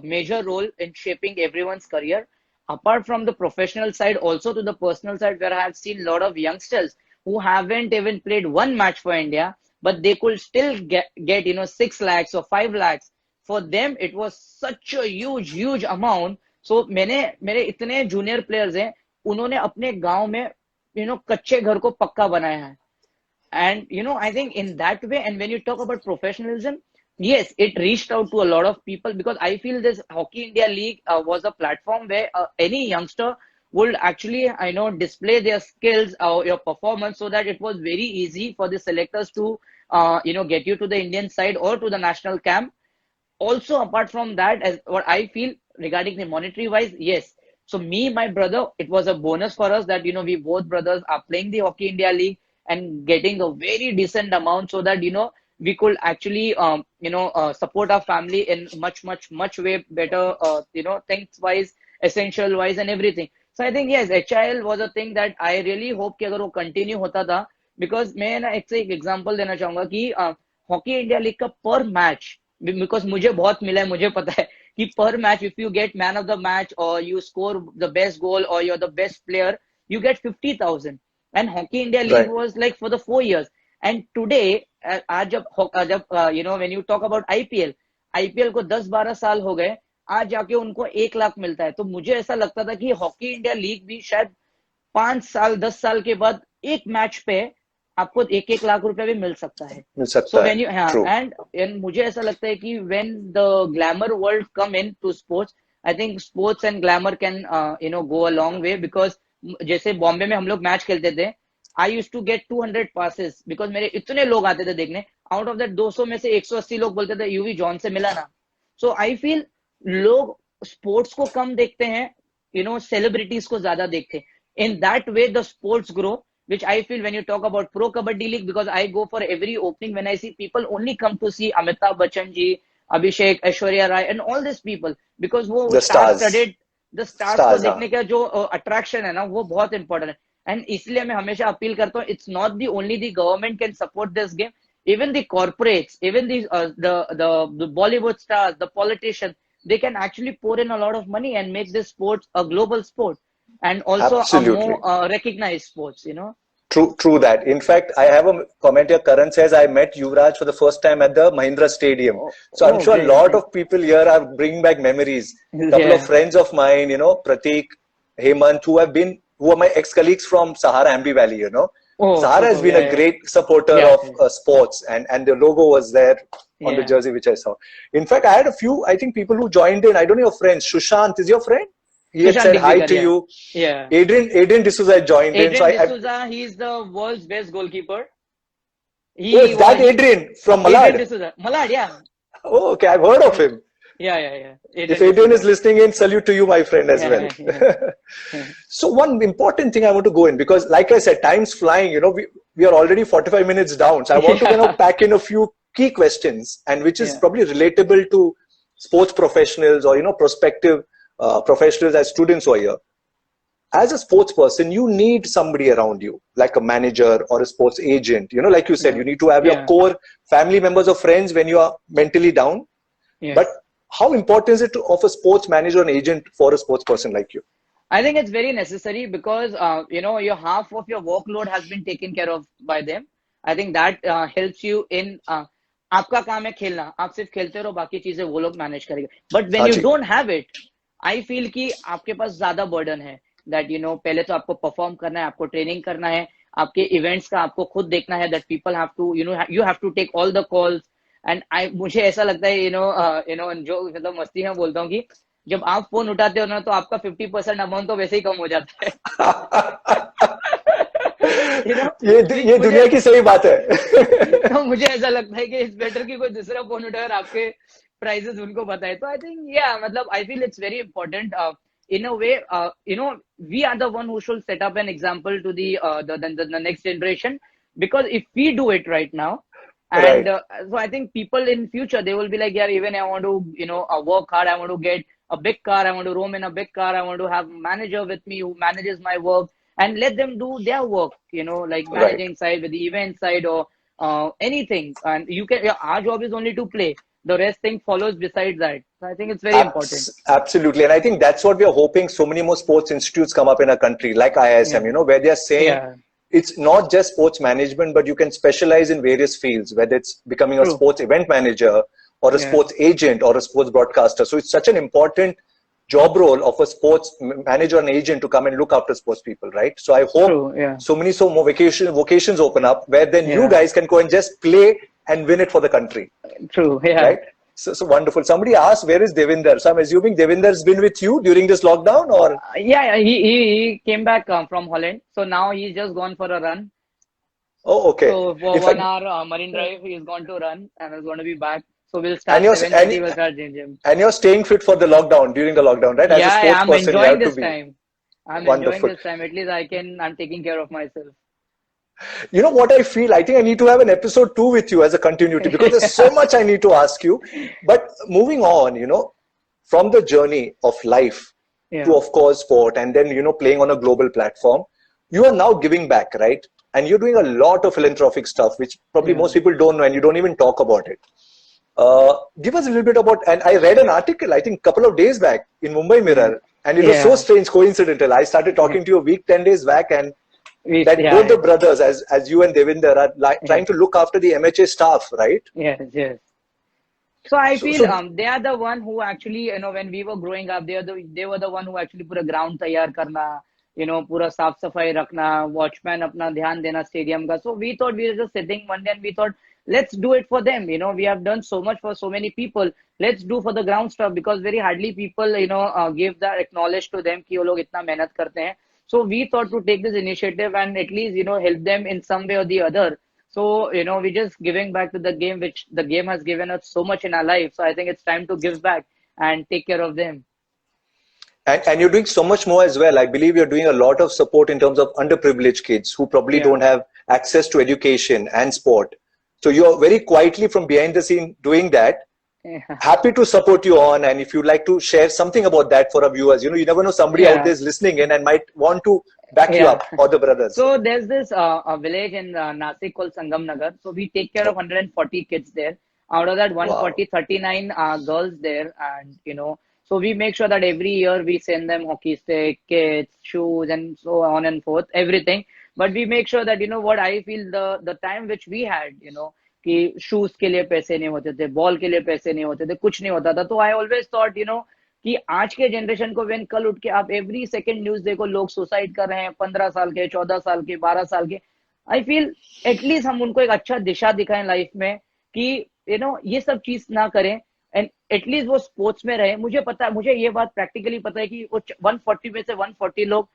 major role in shaping everyone's career. Apart from the professional side, also to the personal side, where I have seen a lot of youngsters who haven't even played one match for India, but they could still get 6 lakhs or 5 lakhs. For them, it was such a huge amount. So मेरे इतने junior players हैं, उन्होंने अपने गांव में कच्चे घर को पक्का बनाया है. And I think in that way, and when you talk about professionalism, yes, it reached out to a lot of people, because I feel this Hockey India League was a platform where any youngster would actually, display their skills or your performance, so that it was very easy for the selectors to, get you to the Indian side or to the national camp. Also, apart from that, as what I feel regarding the monetary wise, yes. So me, my brother, it was a bonus for us that, we both brothers are playing the Hockey India League and getting a very decent amount, so that, we could actually, support our family in much way better, things wise, essential wise and everything. So I think, yes, HIL was a thing that I really hope कि अगर वो continue होता था, because मैं ना एक example देना चाहूँगा कि Hockey India League का per match, because मुझे बहुत मिला है, मुझे पता है कि per match, if you get man of the match or you score the best goal or you're the best player, you get 50,000. and Hockey India League Right. was like for the 4 years. And today, आज जब when you talk about IPL को 10-12 साल हो गए, आज जाके उनको 1 लाख मिलता है. तो मुझे ऐसा लगता था कि हॉकी इंडिया लीग भी शायद 5 साल 10 साल के बाद एक मैच पे आपको 1-1 लाख रुपए भी मिल सकता है. मिल सकता So है. when you True. and मुझे ऐसा लगता है कि when the glamour world come in to sports, I think sports and glamour can go a long way, because जैसे बॉम्बे में हम लोग मैच खेलते थे, I used to get 200 passes because मेरे इतने लोग आते थे देखने. आउट ऑफ दैट 200 में से 180 लोग बोलते थे यूवी जॉन से मिला ना. सो आई फील लोग स्पोर्ट्स को कम देखते हैं, सेलिब्रिटीज को ज्यादा देखते हैं. In that way the sports grow, which I feel when you talk about Pro Kabaddi League, because I go for every opening when I see people only come to see Amitabh Bachchan ji, Abhishek, Aishwarya Rai and all these people, because वो The star stars. studded, the stars को Stars, देखने का जो attraction है ना, वो बहुत important है. And इसलिए मैं हमेशा अपील करता हूँ, it's not the only the government can support this game, even the corporates, even the Bollywood stars, the politicians, they can actually pour in a lot of money and make this sport a global sport, and also Absolutely. a more recognized sports. True that. In fact, I have a comment here. Karan says, I met Yuvraj for the first time at the Mahindra Stadium. So I'm sure great, a lot great. of people here are bringing back memories. Couple Yeah. of friends of mine, Pratik, Hemant, who are my ex-colleagues from Sahara Ambi Valley, Oh, Sahara has super, been yeah, a yeah. great supporter Yeah, of sports, and the logo was there on the Yeah. jersey, which I saw. In fact, I had a few, I think, people who joined in. I don't know your friends. Shushant is your friend? He had Sushant said hi Digvikar, to yeah. you. Yeah. Adrian D'Souza joined in. So Adrian D'Souza, he's the world's best goalkeeper. Oh, it's that Adrian from Adrian Malad. D'Souza. Malad, yeah. Oh, okay. I've heard of him. Yeah. If Adrian is listening in, salute to you, my friend, as well. Yeah. So one important thing I want to go in, because like I said, time's flying, we are already 45 minutes down. So I want to pack in a few key questions, and which is probably relatable to sports professionals or, prospective professionals as students who are here. As a sports person, you need somebody around you, like a manager or a sports agent. Like you said, you need to have your core family members or friends when you are mentally down. Yeah. But how important is it of a sports manager and agent for a sports person like you? I think it's very necessary, because your half of your workload has been taken care of by them. I think that helps you in आपका काम है खेलना, आप सिर्फ खेलते रहो, बाकी चीजें वो लोग मैनेज करेंगे. But when you don't have it, I feel कि आपके पास ज्यादा बर्डन है. दैट पहले तो आपको परफॉर्म करना है, आपको ट्रेनिंग करना है, आपके इवेंट्स का आपको खुद देखना है. That people have to you have to take all the calls. And मुझे ऐसा लगता है जो मतलब मस्ती में बोलता हूँ कि जब आप फोन उठाते हो ना, तो आपका 50% अमाउंट तो वैसे ही कम हो जाता है. ये दुनिया की सही बात है. तो मुझे ऐसा लगता है कि इट्स बेटर कि कोई दूसरा फोन उठाए और आपके प्राइसेस उनको बताए. तो आई थिंक मतलब I feel it's very important. In a way, we are the one who should set up an example to the next generation, because if we do it right now, and so I think people in future, they will be like, yeah, even I want to work hard, I want to get a big car, I want to roam in a big car, I want to have manager with me who manages my work, and let them do their work, like managing side with the event side or anything. And our job is only to play. The rest thing follows besides that. So I think it's very important. Absolutely. And I think that's what we are hoping so many more sports institutes come up in our country, like IISM, where they are saying it's not just sports management, but you can specialize in various fields, whether it's becoming a sports event manager or a sports agent or a sports broadcaster. So it's such an important job role of a sports manager and agent to come and look after sports people, right? So I hope so many more vocations open up, where then you guys can go and just play and win it for the country. True, yeah. Right? So wonderful. Somebody asked, where is Devinder? So I'm assuming Devinder's been with you during this lockdown, or? Yeah, he came back from Holland. So now he's just gone for a run. Oh, okay. So for 1 hour Marine Drive, he's gone to run and is going to be back. So we'll start 7:30, we'll start gym. And you're staying fit for the lockdown, during the lockdown, right? As a sports I'm person, enjoying this time. Enjoying this time. At least I'm taking care of myself. You know what I feel? I think I need to have an episode 2 with you as a continuity, because there's so much I need to ask you. But moving on, from the journey of life to, of course, sport, and then, playing on a global platform, you are now giving back, right? And you're doing a lot of philanthropic stuff, which probably most people don't know, and you don't even talk about it. Give us a little bit about, and I read an article, I think a couple of days back in Mumbai Mirror, and it was so strange, coincidental. I started talking to you a week, 10 days back, and that yeah, both the yeah, brothers, as you and Devinder, are yeah, trying to look after the MHA staff, right? yes, yes. So I So, feel so they are the one who actually, when we were growing up, they were the one who actually पूरा ground तैयार करना, पूरा साफ सफाई रखना, watchman अपना ध्यान देना stadium का. So we thought we were just sitting one day and we thought, let's do it for them. We have done so much for so many people. Let's do for the ground stuff because very hardly people, give that acknowledge to them कि वो लोग इतना मेहनत करते हैं. So we thought to take this initiative and at least, help them in some way or the other. So, we're just giving back to the game, which the game has given us so much in our life. So I think it's time to give back and take care of them. and you're doing so much more as well. I believe you're doing a lot of support in terms of underprivileged kids who probably Yeah. don't have access to education and sport. So you're very quietly from behind the scene doing that. Yeah. Happy to support you on, and if you'd like to share something about that for our viewers, you never know, somebody out Yeah. there is listening in and might want to back you Yeah. up, or the brothers. So there's this a village in Nasik called Sangam Nagar. So we take care of 140 kids there. Out of that Wow. 140, 39 girls there. And, so we make sure that every year we send them hockey stick, kits, shoes, and so on and forth, everything. But we make sure that, what I feel the time which we had, कि shoes के लिए पैसे नहीं होते थे, ball के लिए पैसे नहीं होते थे, कुछ नहीं होता था. तो आई ऑलवेज थॉट कि आज के जनरेशन को वेन कल उठ के आप एवरी सेकंड न्यूज देखो, लोग सुसाइड कर रहे हैं, 15 साल के, 14 साल के, 12 साल के. आई फील एटलीस्ट हम उनको एक अच्छा दिशा दिखाएं लाइफ में कि ये सब चीज ना करें एंड एटलीस्ट वो स्पोर्ट्स में रहे. मुझे ये बात प्रैक्टिकली पता है कि वो 140 में से 140 लोग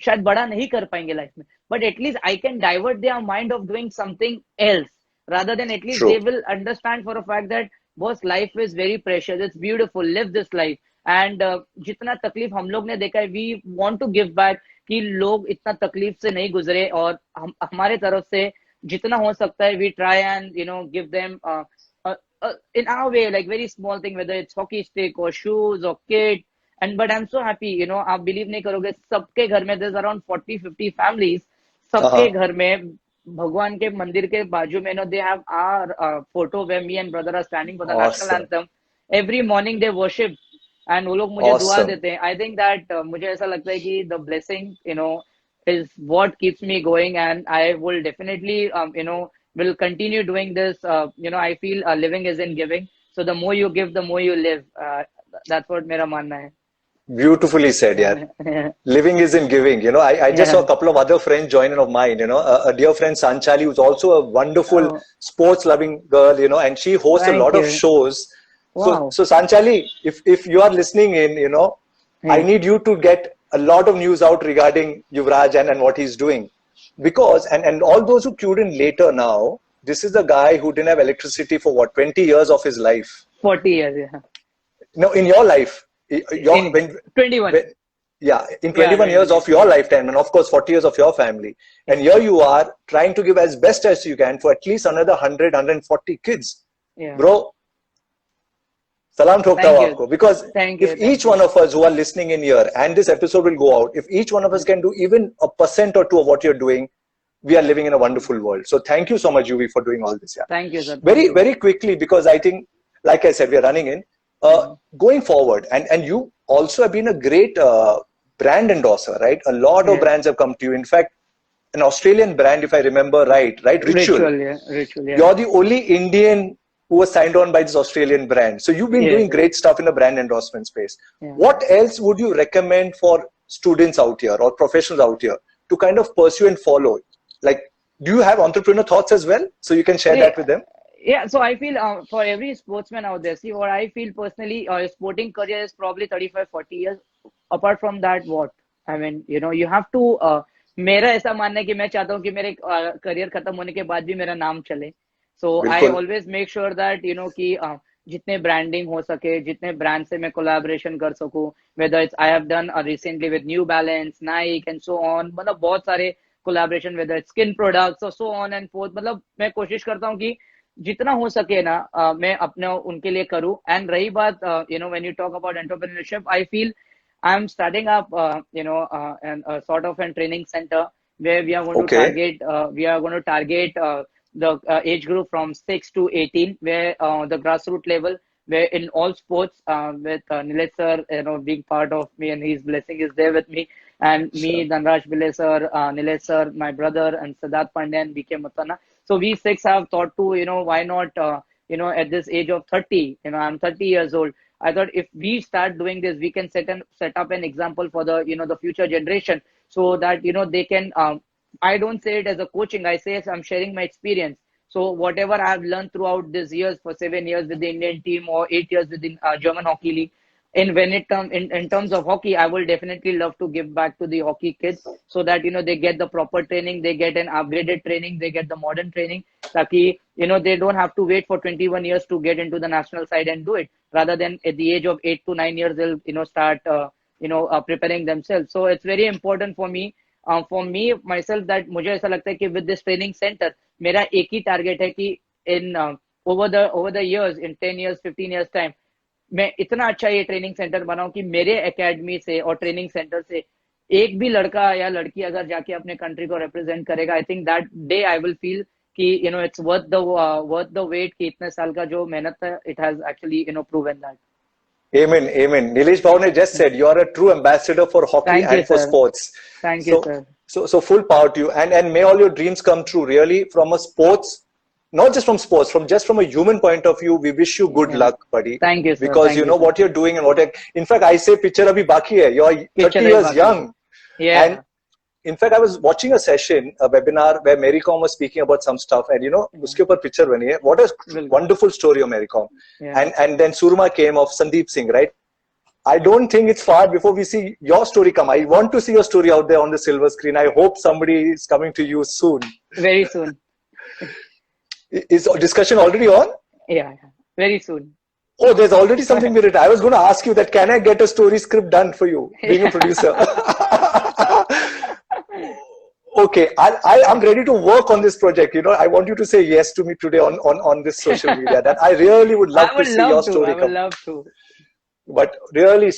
शायद बड़ा नहीं कर पाएंगे लाइफ में, but at least I can divert their mind of doing something else rather than at least True. they will understand for a fact that boss life is very precious, it's beautiful, live this life. And जितना तकलीफ हम लोग ने देखा है, we want to give back कि लोग इतना तकलीफ से नहीं गुजरे, और हमारे तरफ से जितना हो सकता है we try and give them in our way, like very small thing, whether it's hockey stick or shoes or kit. And but I'm so happy, आप believe नहीं करोगे, सबके घर में there's around 40-50 families, सबके Uh-huh. घर में भगवान के मंदिर के बाजू में they have our photo where me and brother are standing for the national Awesome. anthem. Every morning they worship and वो लोग मुझे दुआ Awesome. देते हैं. I think that मुझे ऐसा लगता है कि the blessing is what keeps me going, and I will definitely will continue doing this. I feel living is in giving, so the more you give, the more you live. That's what मेरा मानना है. Beautifully said, yeah. Yeah. Living is in giving. I just saw a Yeah. couple of other friends join in of mine, a dear friend Sanchali, who's also a wonderful Oh, sports loving girl, and she hosts a thank lot of you. shows. So, Wow. so Sanchali, if you are listening in, I Yeah. need you to get a lot of news out regarding Yuvraj and what he's doing. Because, and all those who tuned in later now, this is the guy who didn't have electricity for what, 20 years of his life. 40 years. Yeah. No, in your life, In 21. yeah, in Yeah, 21 years 21. of your lifetime, and of course 40 years of your family, and here you are trying to give as best as you can for at least another 140 kids. Yeah. Bro, salam thokta Thank hu you. aapko, because Thank you. if Thank each you. one of us who are listening in here, and this episode will go out, if each one of us can do even a percent or two of what you're doing, we are living in a wonderful world. So thank you so much, Yuvi, for doing all this. Yeah. Thank you, sir. Thank Very, you. very quickly, because I think, like I said, we are running in. Going forward, and you also have been a great brand endorser, right? A lot of Yeah. brands have come to you. In fact, an Australian brand, if I remember right? Ritual. Yeah. Ritual, yeah. You're the only Indian who was signed on by this Australian brand. So you've been Yes, doing yes. great stuff in the brand endorsement space. Yeah. What else would you recommend for students out here or professionals out here to kind of pursue and follow? Like, do you have entrepreneur thoughts as well? So you can share Yeah. that with them. Yeah, so I feel for every sportsman out there, see, what I feel personally, sporting career is probably 35, 40 years. Apart from that, what? I mean, you have to, मेरा ऐसा मानना है कि मैं चाहता हूँ कि मेरे करियर खत्म होने के बाद भी मेरा नाम चले. So I बिल्कुल. always make sure that, कि जितने ब्रांडिंग हो सके, जितने ब्रांड से मैं कोलैबोरेशन कर सकूँ, whether it's I have done recently with New Balance, Nike and so on, मतलब बहुत सारे collaboration, whether it's skin products or so on and forth, मतलब मैं कोशिश करता हूँ कि जितना हो सके ना मैं अपने उनके लिए करूं. एंड रही बात when you talk about entrepreneurship, I feel I am starting up and sort of a training center where we are going to Okay. target the age group from 6 to 18, where the grassroots level, where in all sports with Nilesh sir being part of me, and his blessing is there with me. and me, Sure. Dhanraj Pillai sir, Nilesh sir, my brother, and Siddharth Pandya and BK Matana. So we six have thought to, why not, at this age of 30, I'm 30 years old. I thought if we start doing this, we can set up an example for the, the future generation, so that, they can, I don't say it as a coaching, I say I'm sharing my experience. So whatever I've learned throughout these years, for 7 years with the Indian team or 8 years with the German Hockey League, and when it comes in terms of hockey, I will definitely love to give back to the hockey kids, so that they get the proper training, they get an upgraded training, they get the modern training, taki they don't have to wait for 21 years to get into the national side and do it. Rather than at the age of 8 to 9 years, they'll start preparing themselves. So it's very important for me myself, that मुझे ऐसा लगता है कि with this training center मेरा एक ही target है कि in over the years, in 10 years 15 years time, मैं इतना अच्छा ये ट्रेनिंग सेंटर बनाऊं कि मेरे एकेडमी से और ट्रेनिंग सेंटर से एक भी लड़का या लड़की अगर जाके अपने कंट्री को रिप्रेजेंट करेगा, आई think that day I will feel कि इट्स वर्थ द वेट, कि इतने साल का जो मेहनत है, it has actually proven that. Amen, amen. Nilesh Bhavne just said you are a true ambassador for hockey Thank you, and for sir. sports. Thank you, sir. So full power to you, and may all your dreams come true. Really, from a sports, not just from sports, from a human point of view, we wish you good luck, buddy. Thank you, sir. Because Thank you know sir. what you're doing and in fact, I say picture abhi baki hai. You're 30 years baki. young. Yeah. And in fact, I was watching a session, a webinar where Mary Kom was speaking about some stuff, and uske upar picture bani hai. What a wonderful story of Mary Kom. Yeah. And then Surma came of Sandeep Singh, right? I don't think it's far before we see your story come. I want to see your story out there on the silver screen. I hope somebody is coming to you soon. Very soon. Is discussion already on? Yeah, very soon. Oh, there's already something written. I was going to ask you that, can I get a story script done for you, being a producer? Okay, I'm ready to work on this project. I want you to say yes to me today on this social media. That I really would love to see your story come. I would love to. But really,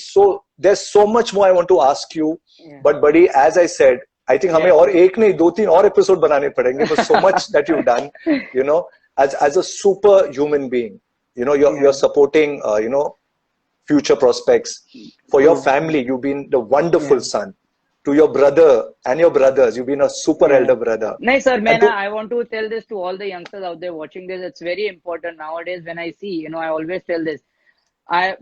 there's so much more I want to ask you. Yeah. But buddy, as I said, I think हमें और एक नहीं 2-3 और episode बनाने पड़ेंगे for so much that you've done. As a super human being, you're supporting future prospects for your family. You've been the wonderful son to your brother and your brothers. You've been a super elder brother. No, sir, I want to tell this to all the youngsters out there watching this. It's very important nowadays. When I see, I always tell this.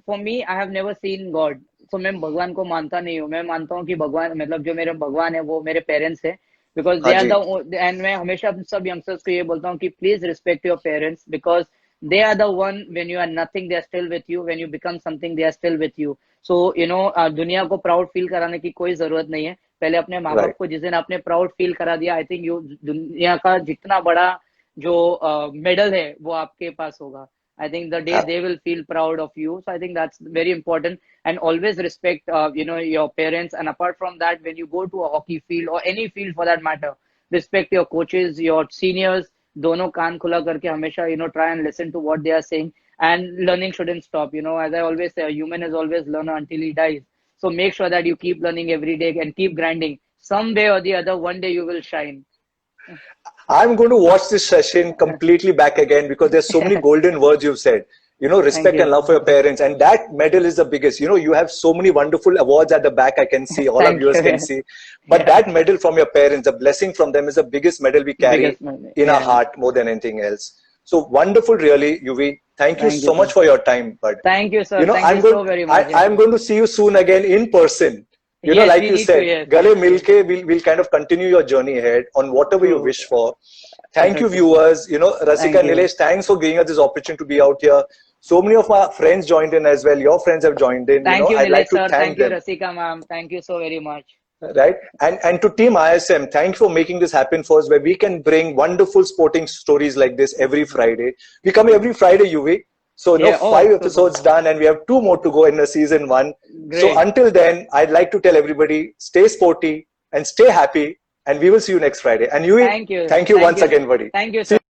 For me, I have never seen God. So मैं भगवान को मानता नहीं हूँ. मैं मानता हूँ कि भगवान, मतलब जो मेरे भगवान है वो मेरे पेरेंट्स हैं. Because they are the, and मैं हमेशा सब youngsters को ये बोलता हूँ कि please respect your parents, because they are the one, when you are nothing, they are still with you. When you become something, they are still with you. So दुनिया को proud feel कराने की कोई जरूरत नहीं है. पहले अपने माँ बाप को जिस दिन आपने proud feel करा दिया, I think दुनिया का जितना बड़ा जो medal है वो आपके पास होगा. I think the day they will feel proud of you. So I think that's very important. And always respect, your parents. And apart from that, when you go to a hockey field or any field for that matter, respect your coaches, your seniors. दोनों कान खुला करके हमेशा, try and listen to what they are saying. And learning shouldn't stop. As I always say, a human is always learner until he dies. So make sure that you keep learning every day and keep grinding. Some way or the other, one day you will shine. I'm going to watch this session completely back again, because there's so many golden words you've said. Respect and love for your parents. And that medal is the biggest. You have so many wonderful awards at the back. I can see, all our viewers can see. But that medal from your parents, a blessing from them, is the biggest medal we carry in our heart more than anything else. So wonderful, really, Yuvi. Thank you so much for your time. But thank you, sir. Thank you so very much. I'm going to see you soon again in person. Like you said, Gale Milke, we'll kind of continue your journey ahead on whatever you wish for. Thank you, viewers. Rasika, Nilesh, thanks for giving us this opportunity to be out here. So many of my friends joined in as well. Your friends have joined in. Thank you, I'd Nilesh, like to sir. thank you, them. Rasika, ma'am. Thank you so very much. Right. And to Team ISM, thank you for making this happen for us, where we can bring wonderful sporting stories like this every Friday. We come every Friday, Yuvi. So 5 episodes done, and we have 2 more to go in the season 1. Great. So until then, I'd like to tell everybody, stay sporty and stay happy, and we will see you next Friday. And Yuvi, thank you once again, buddy. Thank you, sir.